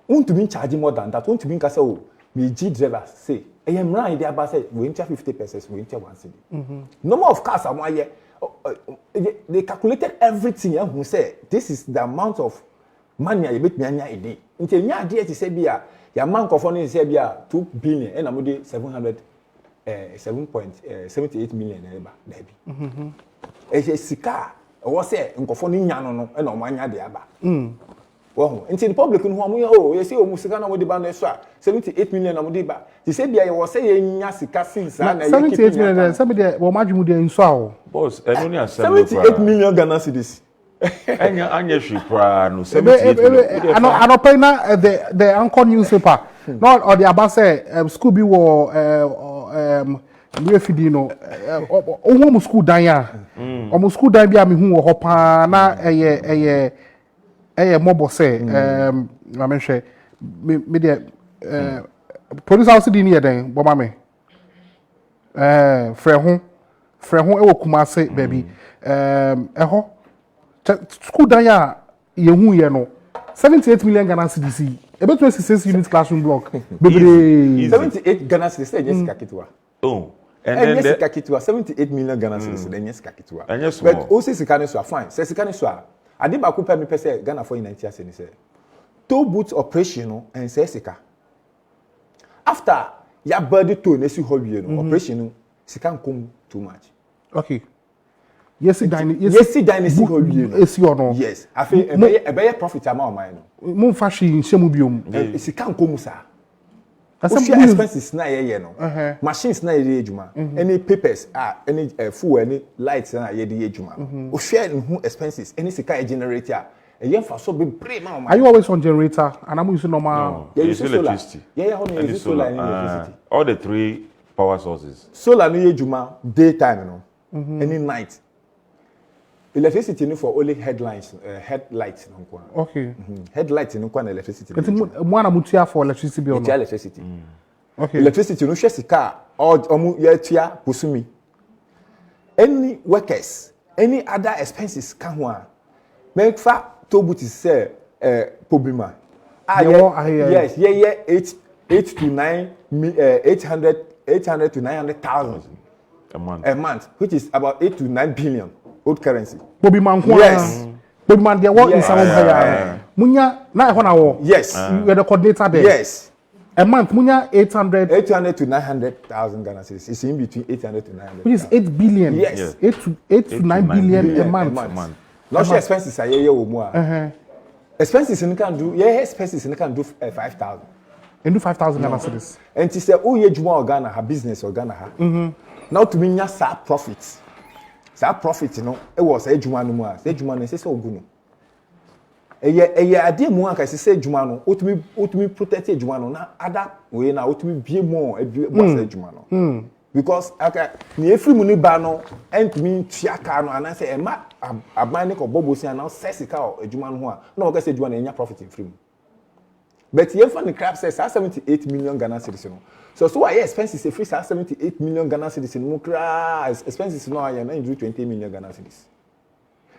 untumi charge more than that untumi nka say o me G driver say I am right there about say we enter 50 pesos we enter 1 cedi number of cars am here they calculated everything and who say this is the amount of money you bet me anya a day until nya dey to say bia your man confirm say bia 2 billion and amode 7.78 million eba na bi sika o say nkofo ni nya no na o manya dey aba Well, in the public, you see, Musika na modi ba no so 78 million na modi ba. You say bia you was say nya sika since na 78 million. Somebody wo madwum dey nso a boss eno ni 78 million Ghana cedis. Anya shipra no 78 million. Ano pay na the anchor newspaper. Not or the about say school bi wo we fidi no o mo school dan ya. O mo school dan bia me hu wo ho pa na mobo say I mention me the police house di ni eden bo ma me frɛ ho e wo Kumase baby ho school dan ya ye hu ye no 78 million Ghana cedis e beto 66 unit classroom block bebre 78 Ghana cedis Jessica Kitwa and then Jessica Kitwa 78 million Ghana cedis Jessica Kitwa but also sika ne so fine say sika ne so ade ba ko pe me pese Ghana for 90 ase ni say tollbooths operation no and say sika after ya body to na si ho wie no operation no sika nkom too much okay yes dynasty ho wie no esi ono yes afi ebe profit ama o man no mo fa shi nshemu biom sika nkom sa some expenses na ye no machines na ye ejuma any papers any fuel any lights na ye de ejuma o share who expenses any sika generator yen fa so be pray ma. Are you always on generator and I'm using normal? No, Yeah, you it's use solar. electricity. Yeah, how And use solar and electricity. All the three power sources. Solar no ye juma daytime no. Any night. Electricity no for only headlights no kwa. Okay. Headlights no kwa na electricity. It's one amutia for electricity bill. It's electricity. Okay. Electricity no share sika or omu ye tia kusumi. Any workers, any other expenses can ho a. Make fa tollbooths say problema. Yes, 8 to 9 800 to 900,000 a month, which is about 8 to 9 billion old currency. Bobi man Yes. Bobi man there what Yes. in some higher. Munya na e ho na wo. Yes. You are the coordinator there. Yes. A month munya 800 to 900,000 Ghana cedis. It's in between 800 to 900. which is 8 billion. Yes. 8 to 9 billion a month. Not sure expenses are here or more. Expenses in can do, expenses in can do 5,000. And do 5,000 Ghana cedis. And to say, oh, you want Ghana, her business or Ghana. Now to me, yes, profits. Sa profit, you know, it was a Jumano more. Say Jumano, say so good. A year, more, I say Jumano, ought me protect Jumano, not other way now, ought me be more a Jumano. Because every money bano and me Chiacano, and I say, a binding of Bobosi and now Sessica, a Jumano, no, I say Juan and your profit in free. But here from the crab says 78 million Ghana cedis. So I expenses a free 78 million Ghana cedis in Mukra expenses now I do 20 million Ghana cedis.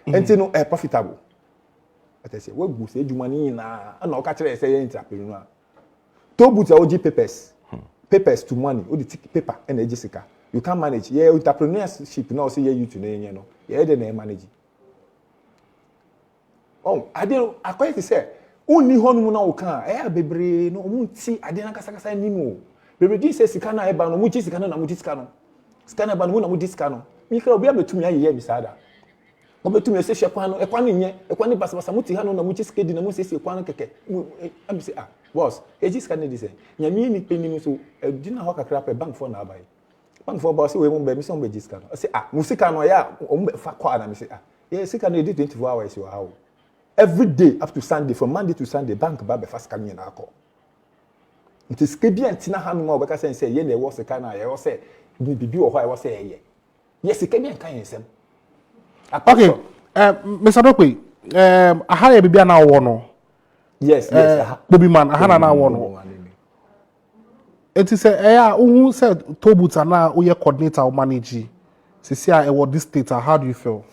And you know profitable. But I say, what go say you money na and no catch say entrepreneur. Tollbooths are OG papers. Papers to money, or the paper and Jessica. You can't manage. Yeah, entrepreneurship now say you to you know. Yeah, then manage. Oh, I didn't I quite say Uni honu na oka bebre no munti ade na kasa nimo bebre din se sika na eba no muti sika na muti sika no sika na eba no na muti sika no mi kra obi abetumi aye bi sada obetumi se hwe no ekwa no nye ekwa ni basa muti ha no na muti sika di na muti se ekwa no keke am say boss eji sika na di se nyame ni peni so di na ho kakra pe bank for na abai bank for boss we mo be mi so be sika no say musika no ya o mo fa kwa na mi say yeah sika no di 24 hours you how every day up to Sunday, from Monday to Sunday, bank ba be fast coming in alcohol. It is kebi antina hanu ma obeka say ye na e was ka na ye was say bibi wo ho e was say ye. Yes, kebi an kan yensem. Okay. Mr. Dokwe, aha ye bibi na wo no. Yes. Bobi man aha na wo no. It is who said tollbooths na wo ye coordinator or manage. Sisi a what this state, how do you feel?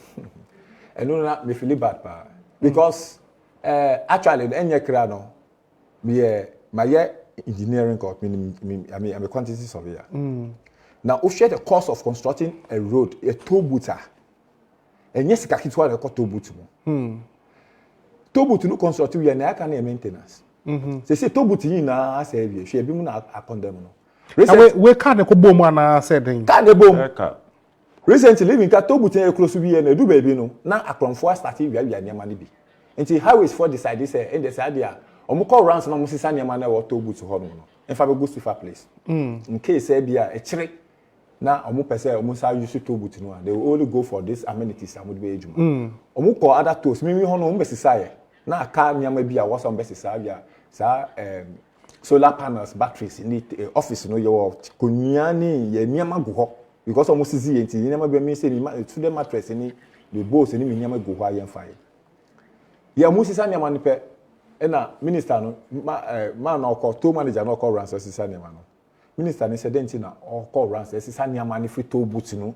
And no na me feel bad pa. Because actually the enye kra no me my engineering course I'm a quantity surveyor. Now we share the cost of constructing a road, a tollbooth. Enye sika kitwa na tollbooth mo. Tollbooth no construct we na aka na maintenance. Say tollbooth yin na say we hwe bi mu na condemn no. We can ko bom na said den. Can the bom. Recently, living cat tollbooth in close to be and do baby no. Now a conform starting we are near money be. Until highways for decided say and this idea. Call rounds no musisa near money or tollbooth to home no. And for go to far place. In case say be a trick. Now pese say use tollbooth no. They will only go for these amenities and would be ejuma. Call other tools. Me hono mbesisa. Na car near maybe a was on besisa sa solar panels, batteries in the office no your kunyani ye niama go ho. Because almost easy, you never be me saying to the mattress any the boss any never go high and fire. Yeah, Musi Sanya Manipe, and a minister, man or call two manager, no call runs as Sanya Mano. Minister said, Dentina or call runs as Sanya Mani free toll boots, go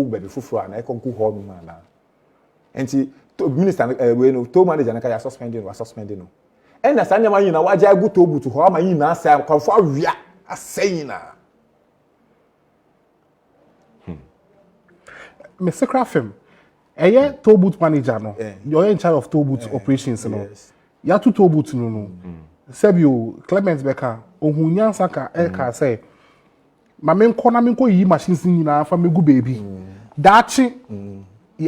baby fufu and I can go home, man. And she minister, when two manager and I suspending was suspending. And as Sanya Manina, why I go to boot to how my in answer, conform via a saying. Mr. Crafim, a tollbooth manager no. You're in charge of tollbooth operations no. You have two tollbooths no. Sebio Clement Becker, Ohunyan Saka Eka say, my main corner me ko yi machines ni na fa me gu baby. Dachi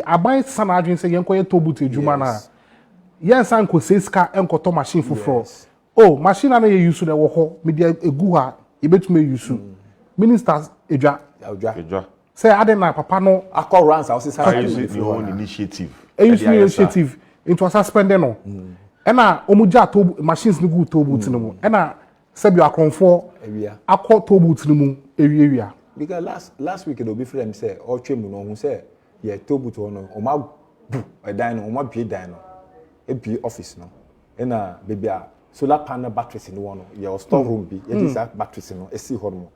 I buy san adwin say yen ko ye tollbooth ejuma na. Yen san ko seska enko to machine fufro. Oh, machine na ye use na wo ho, me dia egu ha, e betume use. Ministers edwa. Say I didn't papa no. I call runs. I was use your own initiative. Initiative. it was suspended no ena omuja to machines ni go toll booth no mu ena sabi akonfo akọ toll booth no mu ewia because last week the be friend say o twem no hu say ye toll booth no o ma bu edan no o ma bie dan no e bie office no ena baby a solar panel batteries no one your store room bi ye dis batteries no e si hɔ no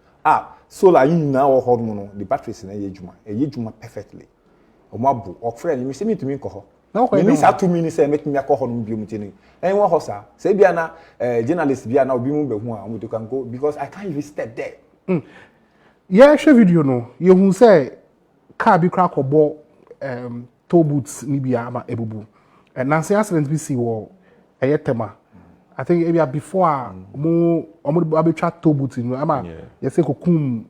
solar yin na wo hɔ no the batteries na ye dwuma perfectly o ma bu o friend me say me to me ko hɔ Minutes at 2 minutes, I make me a call on Bumutini. And one horse, say, Biana, journalist, Biana, Bimu, can go because I can't even step there. Yeah, share video no. You who say, car be crack or ball, toll booths, Nibia, ama ebubu. And Nancy accident we see war a yetema. I think maybe before more, I'm chat toll booths in Ama, you say, Kokum,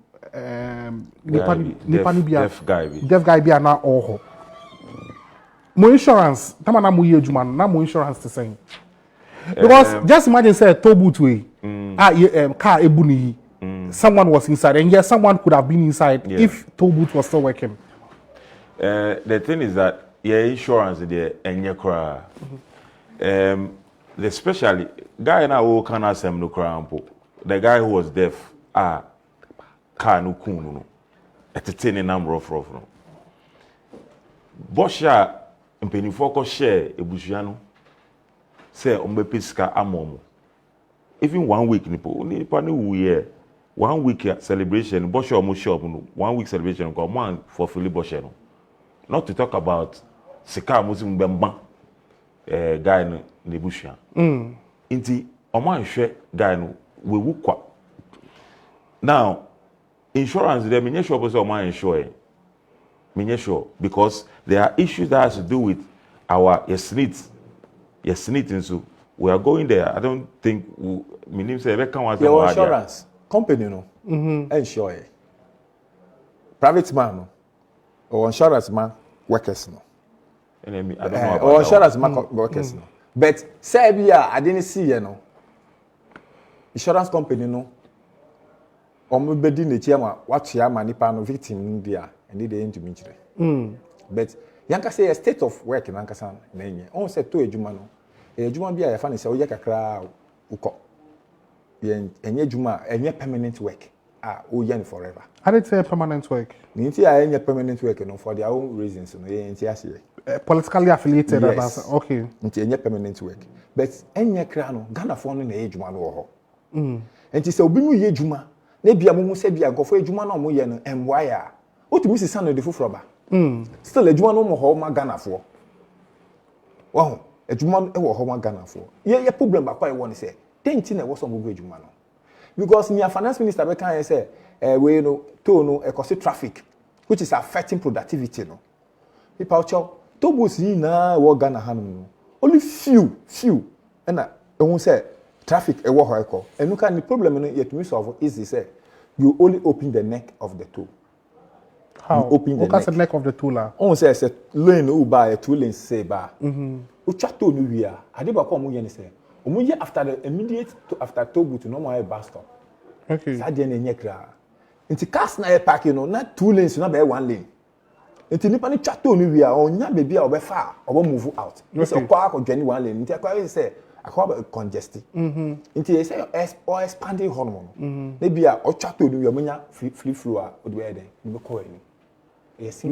Nipani, deaf guy be an or. Mo insurance, tama na mo ye adwuma na mo insurance the same. Because just imagine say toll booth way, car ebuni, someone was inside, and yes, someone could have been inside if toll booth was still working. The thing is that your insurance there and your car, especially guy na who can asem no crampo, the guy who was deaf, car no kunu no, entertaining number of no. Bosha mpenifo ko share ebusua no say ombepiska amomo even 1 week nipa ne wuye 1 week celebration bosha omo shop no 1 week celebration ko man for fully bosha no not to talk about sika muslim bemba guy no nebusua inti omo anhwe guy no wewu kwa now insurance dem menye sure say omo insure sure because there are issues that has to do with our yes needs, and so we are going there. I don't think my name say your insurance company no insure private man no or insurance man workers no. I don't know about or insurance man workers no. But say I didn't see you know insurance company no. Omo bedi na chiama what ya manipa no victim dia and they into me. But yanka say a state of work nanka san na enye on say to ejuma no ejuma bia ya fa ne say oye kakra uko enye ejuma enye permanent work o yen forever. I did say permanent work. Ninti a enye permanent work no for their own reasons no ye nti ase politically affiliated yes. Okay Nti enye permanent work but enye kra no Ghana for no na ejuma no ho nti say obi mu ye ejuma na bia mo se bia nkofo ejuma na mo ye no emwaya otumi sisa no de foforo ba still ejuma no mo ho ma Ghana for wow ejuma e wo ho ma Ghana for ye problem ba kwa e won say tenti na e wo so mo go ejuma no because me finance minister be kan say we no to no e cause traffic which is affecting productivity no people chow to booths yi na wo Ghana hanum no only few and e won say traffic e wo ho e ko enu kan the problem no yet me solve easy say you only open the neck of the toe. How? You open the neck of the tool. On say lane who buy a 2 lane say ba. O chato no wi a. Ade ba ko mo ye ne say. O mo ye after the immediate to after toll booth no mo bus stop. Okay. Sa de na nye kra. Nti cars na e park no na 2 lanes na be 1 lane. Nti nipa ni chato no wi a onya be bia obefa obo move out. So kwa ko dwani 1 lane. Nti akwa say akwa congested. Nti say or expanding hormone. Na bia o chato no wi omonya free flow a o de we den. Ni be ko ani. Yes, the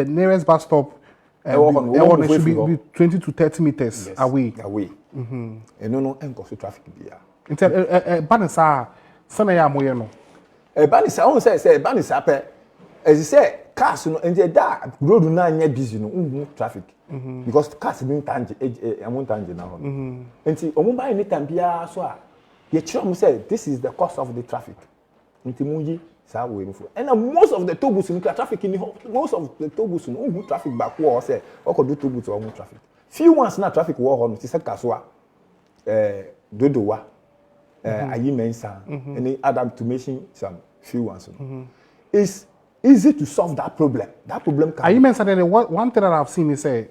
nearest bus stop should be 20 to 30 meters away. And no enko traffic bia. Intel banisa sana ya moye no. Banisa on say banisa pe as say cars no and that road na anya busy no traffic because cars bin tangent amount tangent na ho. Nti omo buy anytime bia so a ye try mo say this is the cause of the traffic. Nti mo yi and most of the toll booths in traffic in most of the toll booths no traffic back war say o ko do toll booths or traffic few ones na traffic war ho no ti say kasoa dodowa ayi mensa any other to mention some few ones it's easy to solve that problem can ayi mensa then one thing that I've seen is say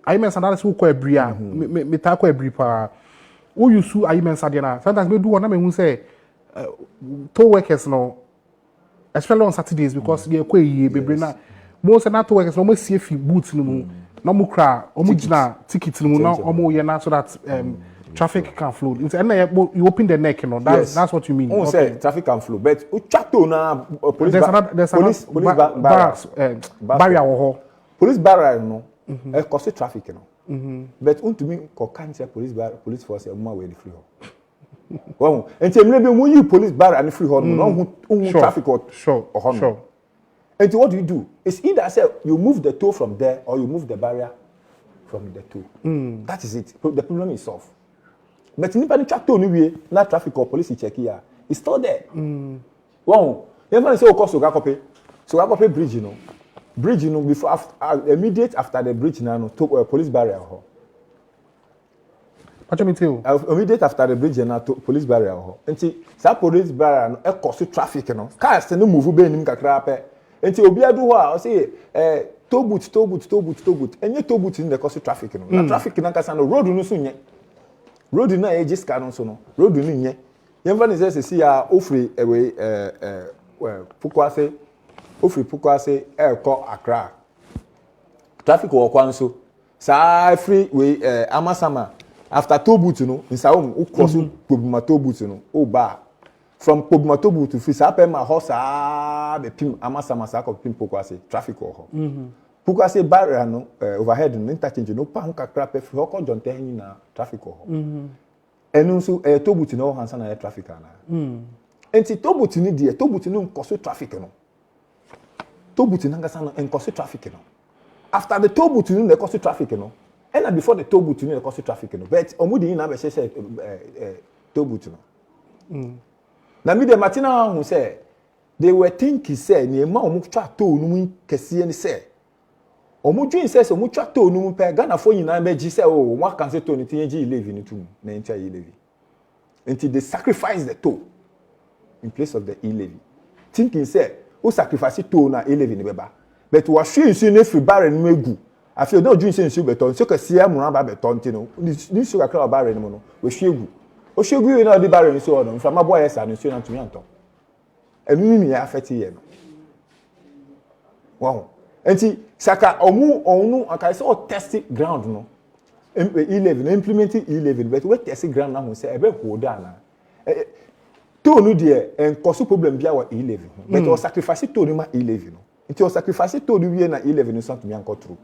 ayi mensa that is who ko ebria me ta ko ebri pa who you su ayi mensa then na sometimes me do one na me hu say toll workers no especially on Saturdays because they are quite bebre na most senator workers no see if boots no mu no mu kra omu gina ticket no mu no omu ye na so that traffic can flow. You open the neck, you know. That's what you mean. Okay. Say traffic can flow, but chato na police barrier. Police barrier no. Cause traffic no. But to me, can't say police force more way the free hall. Well, and tell me when you police barrier and free hall, no traffic or sure. And what do? It's either say you move the toll from there or you move the barrier from the toll. That is it. The problem is solved. But nipa ni chato ni wie na traffic or police check here. It's still there. Wow. You never say o cause Sogakope bridge, you know. Bridge, you know, before immediate after the bridge now, no police barrier. What you mean too? Immediate after the bridge now, police barrier. And see, that police barrier no cause traffic, you know. Cars no move be nim kakra pe. And see obi adu ho a say tollbooths. And you tollbooths in the cause traffic, you know. Na traffic na kasa no road no so nye. Road na e just car no so no. Road ni nye. Yemfa ni say see ya ofri ewe Kwasi ofri Kwasi ko Accra. Traffic wo kwa nso. Sa free we Amasama after tollbooth no nsa o cross Pobuma tollbooth no o ba from Pobuma tollbooth to free sa pe ma ho sa be pim Amasama sa ko pim Kwasi traffic wo ho. Kwasi barrier no overhead no interchange no pa kakra pe free ko jonte hin na traffic wo ho. Enu nso tollbooth no hansa na traffic ana. Enti tollbooth ni die tollbooth no nkoso traffic no. Tollbooth na ngasa no nkoso traffic no. After the tollbooth no nkoso traffic no. And before the tollbooth no nkoso traffic no. But omudi na be say tollbooth no. Na me the Martina who say they were thinking say ni ma omu twa toll no mu kese ni say. Omu dwin say omu twa toll no mu pe Ghana fo nyina be gi say oh one can say toll ni tin gi levy ni tum na entia levy. Until they sacrifice the toll in place of the e-levy. Thinking say who sacrifice toll na e-levy ni beba. But we sure you no free barren no egu. I feel no dream say you beton so kase am ran ba beton ti no. Ni so kakra barren no we sure egu. O sure egu na the barren so no. From aboy esa no so na tumi anton. Enu ni ya affect here no. Wow. Enti saka onu aka say o test ground no. E-levy no implementing e-levy but we test ground na ho say ebe hold na. Toll no there and cause problem bia wa e-levy. But o sacrifice toll no ma e-levy no. Until you sacrifice to the way na 11 no something me true.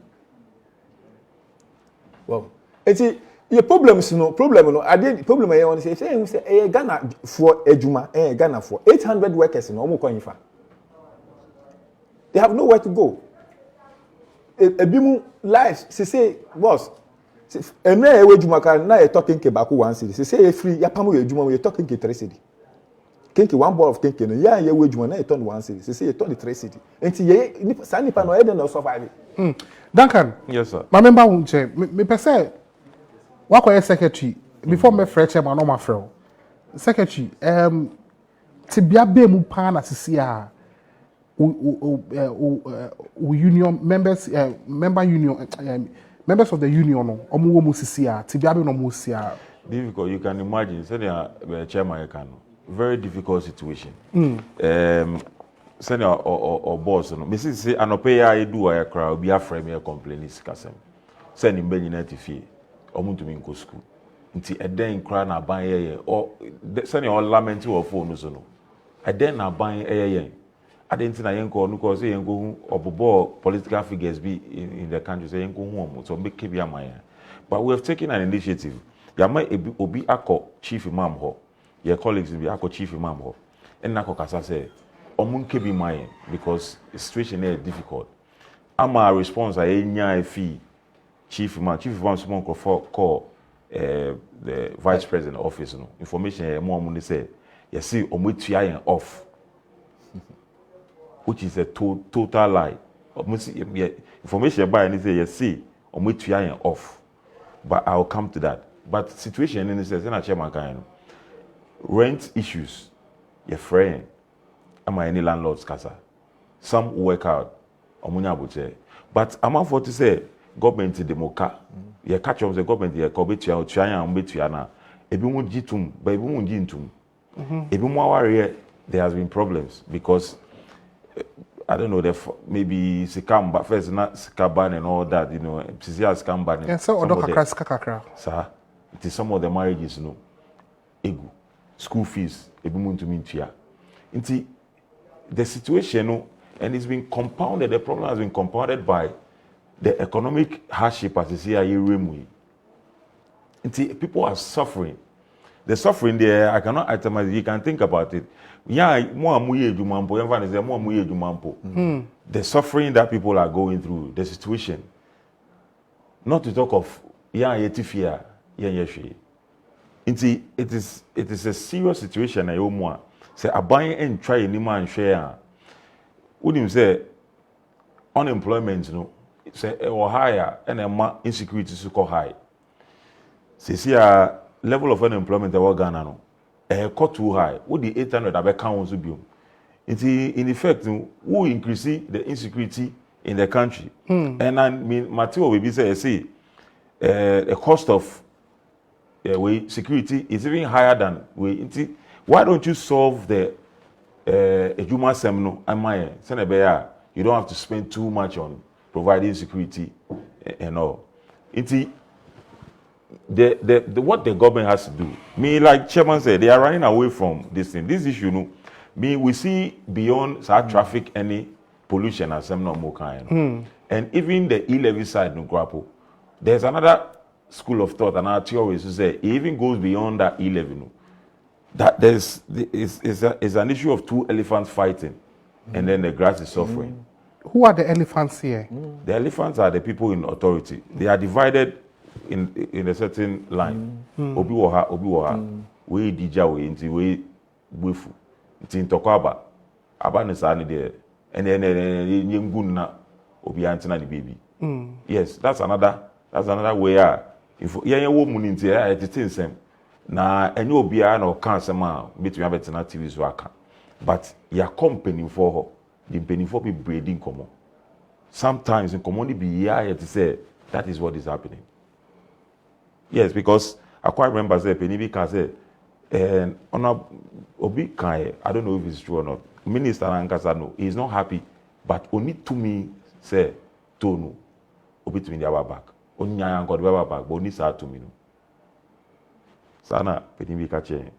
Wow. Enti your problems no problem no ade problem I want to say Ghana for ejuma Ghana for 800 workers no omo kwan fa. They have nowhere to go. Ebimu life say boss ena e ejuma kan na e talking ke baku 1 city say free ya pamo ejuma we talking ke 3 city. Kinki one ball of kinki no ya wage na e turn 1 city say e turn the 3 city enti ye sa nipa no e dey no survive. Duncan, yes sir, my member won che me pese wakoye secretary before me fresh chairman no ma frɛ secretary tibia be mu pa na sisi a union members members of the union no omo wo mu sisi a tibia be no mu sisi a difficult. You can imagine say the chairman you can very difficult situation. Send or boss no. Me say anope ya edu ya kra obi afrɛ me complain is kasem. Send him be nyina tifie. Omuntu mi nko school. Nti eden kra na ban ye or send your lament or phone so no. Eden na ban ye. Adenti na yenko no ko say yenko obobo political figures be in the country say yenko hu omo so make be amaya. But we have taken an initiative. Yama obi akọ chief imam ho. Your colleagues will be akọ chief imam ho. And nako kasa say omun kebi mine because the situation is difficult. Ama response I nya fee chief imam small call the vice president office no information mo amun say you see omutua off which is a total lie. Information by and say you see omutua off, but I'll come to that. But situation in this is na chairman kan rent issues your friend am any landlords kasa some work out omunya boche but am for to say government demoka you catch up the government you ko betua otuan betua na ebi mu gitum ba ebi mu gintum ebi mu aware there has been problems because I don't know, maybe Sikamba, first not Sikaban and all that, you know, Pisia Sikamba. And so, kakra. Sir, it is some of the marriages, you know, ego, school fees, ebimun to mintia. Inti, the situation, you know, and it's been compounded, the problem has been compounded by the economic hardship as you see here. People are suffering. The suffering there, I cannot itemize. You can think about it. Yeah, the suffering that people are going through, the situation. Not to talk of it is a serious situation. Say buying and try any man share. Wouldn't say unemployment, you know, say or higher and insecurity is high. See, level of unemployment in Ghana no, cut too high. What the 800 that count to be? In effect, who increase the insecurity in the country? And I mean, Matthew will be say, the cost of security is even higher than we. Why don't you solve the Ejuma Semno? You don't have to spend too much on providing security and all. What the government has to do, like Chairman said, they are running away from this thing. This issue, we see beyond traffic any pollution as some more kind. And even the e-levy side, grapple. There's another school of thought, another theory to say it even goes beyond that e-levy. That is an issue of two elephants fighting, and then the grass is suffering. Who are the elephants here? The elephants are the people in authority. They are divided in a certain line. Obi woha. We dija we inti we wefu. Inti intokwaba. Aba nisa ni de. And yengun na obi antina the baby. Yes, that's another way. If yenye wo mu inti editing sem. Na enye obi a na okan sem a betumi abetina TV so aka. But your company for her, the penny for be breeding common. Sometimes in community be here to say that is what is happening. Yes, because I quite remember say Penny can say, and on a Obi Kai, I don't know if it's true or not. Minister Ankasano, he's not happy, but only to me say Tonu Obi to me the back. Only I got the back, but only sad to me. Sana Penny Kache.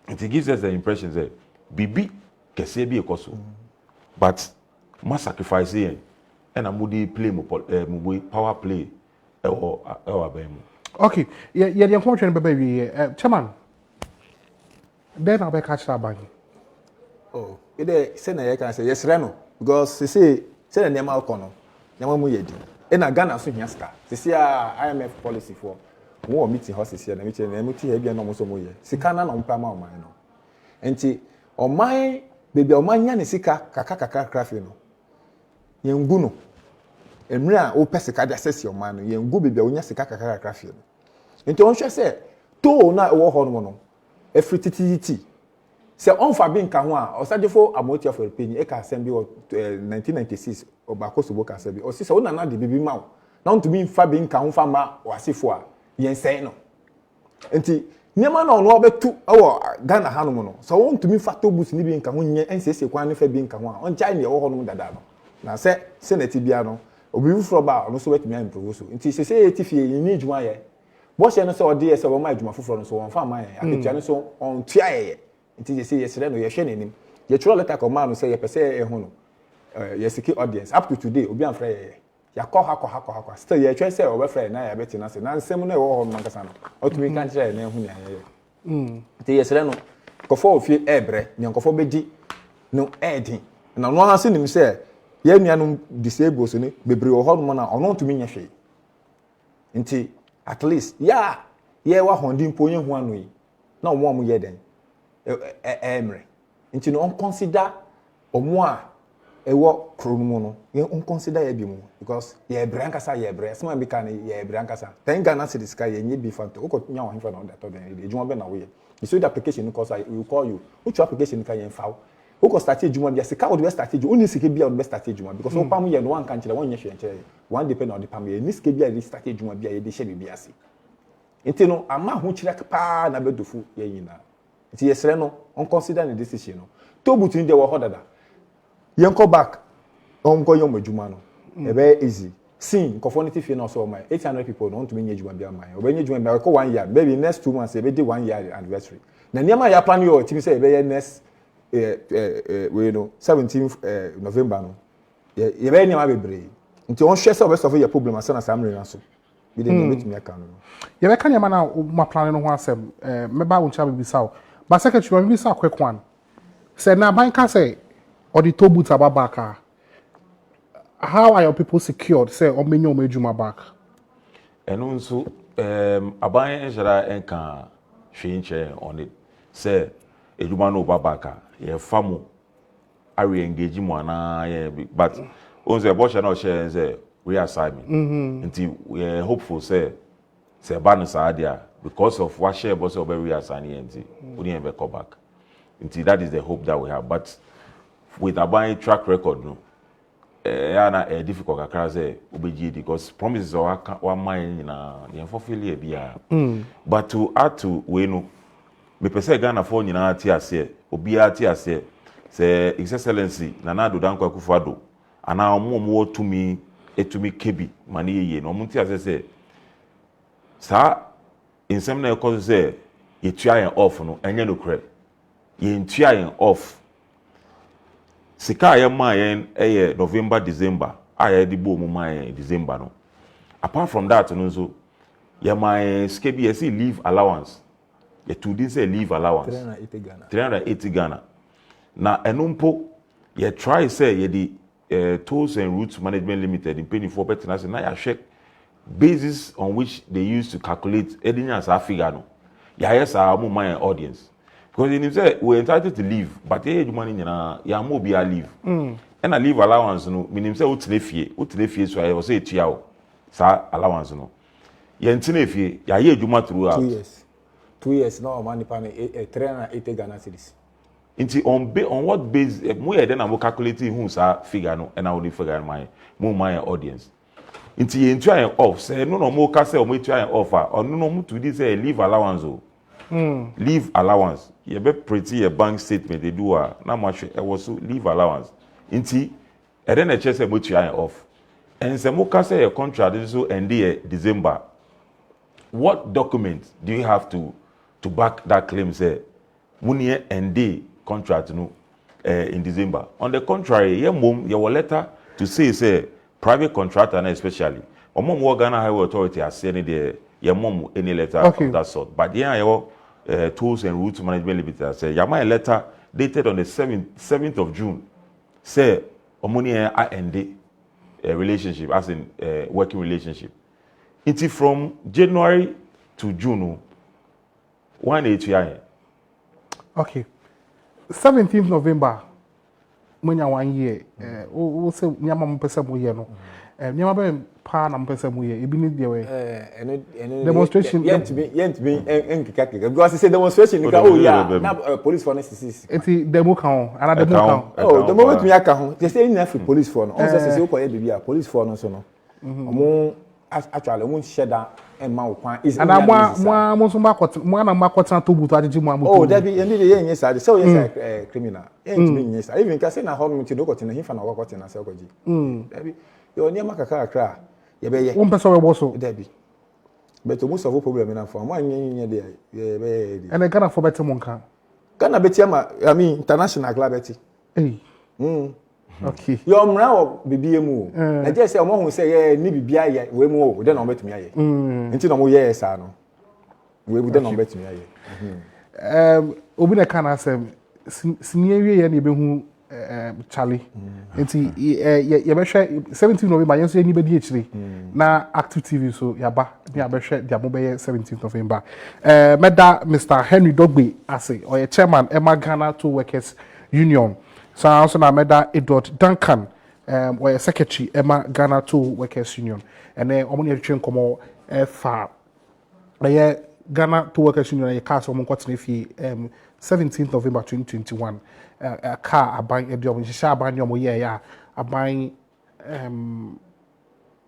It gives us the impression that Bibi Kesebi Ekoso, but must sacrifice here and a moody play power play or okay, you're unfortunate, baby. Chairman, then I'll be catch that bang. Oh, it say can say yes, Reno, because they say the name Alcono, Yamamu Yedi. And a Ghana so Yaska. They say IMF policy for more meeting horses here, and meeting heavy and almost a moye. Sikana on Pama on mine. And on my baby, on my Yanisika, Kaka Crafino. Yanguno. Emra o pesika de assess your man yen go bebia onya sika kakara krafie nti on hwe se to na wo ho no no efritititi se on fa bi nka ho a osadefo amotia for penny e ka asem bi 1996 obakosobo ka asem bi o se wona na de bibi ma na on to bi fa bi nka ho fa ma wasefo a yen sei no nti nyema na ono obetu ewo Ghana ha no no so on to mi fa to bus ni bi nka ho nye ensese kwan ne fa bi nka ho a on chai ne wo ho no dada no na se senate bia no obi fro ba no so wetimi improve so nti se etifie yin adwuma ye bo hye no so ode ye se wo ma adwuma foforo no so won fa ma ye aketua no so on tua ye nti se yesere no ye hwe nenim ye tro letter ko ma no se ye pese ye hu no ye siki audience up to today obi an fra ye ya ko ha still ye twa se o be fra na ya beti na se na nsem no e wo ho no nkasa no otumi kan kire na hu ne ye nti yesere no kofo ofie ebre ne nkofo beji no edi na no ase nim se ye nuanum disable so ne bebre wo hono na ono ntumi nya hwe nti at least ye wa hondi mpo ye hu anu yi na omo ye den emre nti no on consider omo a ewo kronumu no ye on consider ye bi mu because ye brankasa ye bre sema bi kan ye brankasa ten Ghana cedis ka ye nye bi fanto uko nya wo himfa na that to den ejuma be na wo ye you see the application cause I will call you which application ka ye fawo who start ejuma bia sika would be start ejuma oni sika bia would be start ejuma because wo pam ye no one kan kire won nye hwe nche one depend on the pam ye ni sika bia dey start ejuma bia ye dey share bia ase enti no ama ho kire pa na bedofu ye yina enti yesre no on consider the decision no tollbooths in dey wo ho dada yen go back on go yom adwuma no e be easy sin conformity fee no so my 800 people don't mean adwuma bia man obenye adwuma bia ko 1 year maybe next 2 months e be dey 1 year anniversary na niam ya plan yo timi say e be next we know 17th November no ye be niam bebre nti on hwe say o be solve your problem asana samre na so bi dey metumi aka no ye be kan yama na ma plan no ho asem me ba won cha be bisaw ba secretary me bisa quick one say na ban ka say or the tollbooths ababaka how are your people secured say o menyo medjuma back eno nso aban enjara enka hwinche on it say edjuma no babaka ye famu are engage mu ana ye but on say bo na share say reassignment until we are hopeful say ban saadia because of what share boss of reassigning until we never come back until that is the hope that we have but with aban track record no na difficult kakra say obeji because promises one mind na the fulfill bia but to add to we no me pese Ghana for nyina ati ase obi ati ase say his excellency Nana Addo Dankwa Akufo-Addo ana omo tumi etumi kebi mani yeye no munti ase say sa insem na cause say ye tua yen off no enye no kre ye tua yen off sika ye ma yen November December aye di bo mu ma yen December no apart from that no so ye ma skebi ye see leave allowance ye to this say leave allowance 380 Ghana na enumpo ye try say ye di tolls and routes management limited in penny for better na ya check basis on which they used to calculate edinya as a figure no ya yes our my audience because in say we entitled to leave but the money na ya mo be a leave and a leave allowance no meaning say utlefie so I say tua o sa allowance no ye ntinefie ya ye adwuma throughout 2 years no money pan 380 Ghana cedis on what base mo ye then am calculating who sa figure no and I will figure my audience inti ye ntua en off say no mo ka say o mo ntua en off or no mo to this say leave allowance o leave allowance ye be pretty a bank statement they do na mo hwe e was leave allowance inti e then e che say mo ntua en off and say mo ka say your contract so end December what document do you have to back that claim say money end contract no in December on the contrary ye mom your letter to say private contractor and especially omo Ghana Highway Authority has said there your mom any letter of that sort but your tools and routes management limited say your my letter dated on the 7th of June say omoni end a relationship as in working relationship it's from January to June 180 okay 17th November when you 1 year we say nyama mo pese mo ye no nyama be pa na mo pese mo ye e bi ni de we demonstration yent be enkika because say demonstration nika oh yeah na police for next eti demo kan ana demo kan oh the moment me aka ho they say ina free police for no on say ko ye bibia police for no so no omo actually omo sheda emma okwan is ana mo so mo na makota to butu ajeje mo amoto oh that be end dey yen say so yes criminal yen me yen say even ka say na how me to do kotina hifa na kotina say okoji that be yo niam akakra ye be ye won person we boso that be but most of the problem na for mo anyen dey ye be and Ghana for better mon kan Ghana beti ama I mean international club beti okay yo mra wo bibie mu na je say omo hu say ye ni bibia ye we mu o de na ometumi aye nti na mo ye sa no we bu de na ometumi aye obi na kana say sinie wie ye na be hu Charlie nti ye be hwe 17 November yenso ye ni be di echiri na Active TV so yaba ni abehwe dia mo be 17th November meda Mr. Henry Dogbe ase or chairman Ghana Toll Workers Union so also na meda Edward Duncan or secretary Ghana Toll Workers Union and then omoni atwe nkomo fa Ghana Toll Workers Union ye cast omon kwatene fi 17th November 2021 car aban ediom shisha aban nyom ye ya aban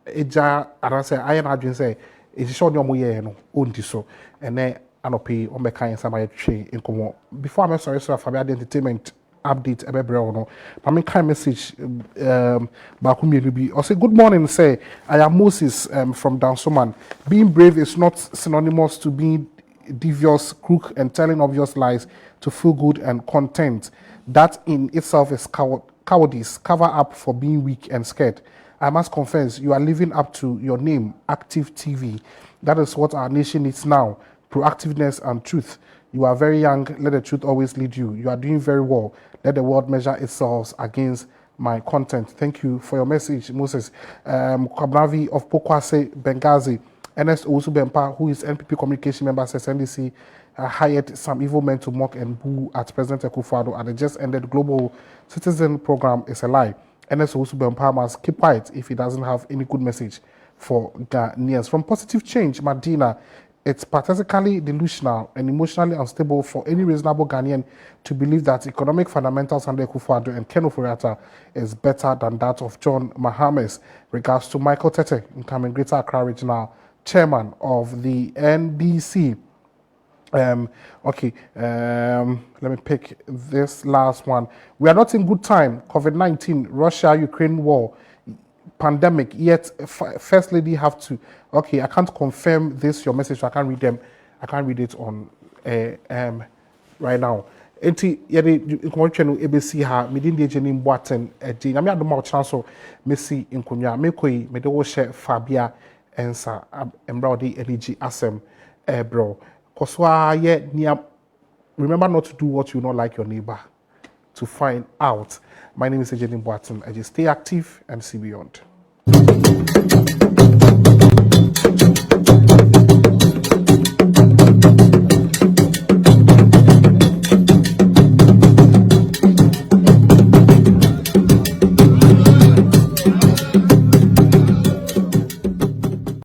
eja arase ayen adwin say shisha nyom ye no ondi so ene anopi omeka yen sama ye twe nkomo before I'm sorry so for entertainment update ebebre no. I mean kind message I say good morning, say I am Moses from Dansoman. Being brave is not synonymous to being devious, crook, and telling obvious lies to feel good and content. That in itself is cowardice, cover up for being weak and scared. I must confess, you are living up to your name, Active TV. That is what our nation needs now, proactiveness and truth. You are very young, let the truth always lead you. You are doing very well. Let the world measure itself against my content. Thank you for your message, Moses. Kwabravi of Kwasi, Benghazi. Ernest Owusu-Bempah, who is NPP communication member, says NDC hired some evil men to mock and boo at President Akufo-Addo, and the just ended global citizen program is a lie. Ernest Owusu-Bempah must keep quiet if he doesn't have any good message for Ghanaians. From Positive Change, Medina, it's pathetically delusional and emotionally unstable for any reasonable Ghanaian to believe that economic fundamentals under Akufo-Addo and Ken Ofori-Atta is better than that of John Mahama. Regards to Michael Tete, incoming Greater Accra Regional Chairman of the NDC. Let me pick this last one. We are not in good time. COVID-19, Russia-Ukraine war, pandemic, yet First Lady have to. Okay, I can't confirm this, your message, so I can't read them. I can't read it on right now. Enti yede nkonwetwe no ebesi ha medin de gene mboaten edi na me adoma o chance mesi nkonwa mekoi mede wo hye Fabia ensa embra odi energy asem bro koswa ye nia. Remember not to do what you not like your neighbor to find out. My name is Ejeni Boatin. I just stay active and see beyond.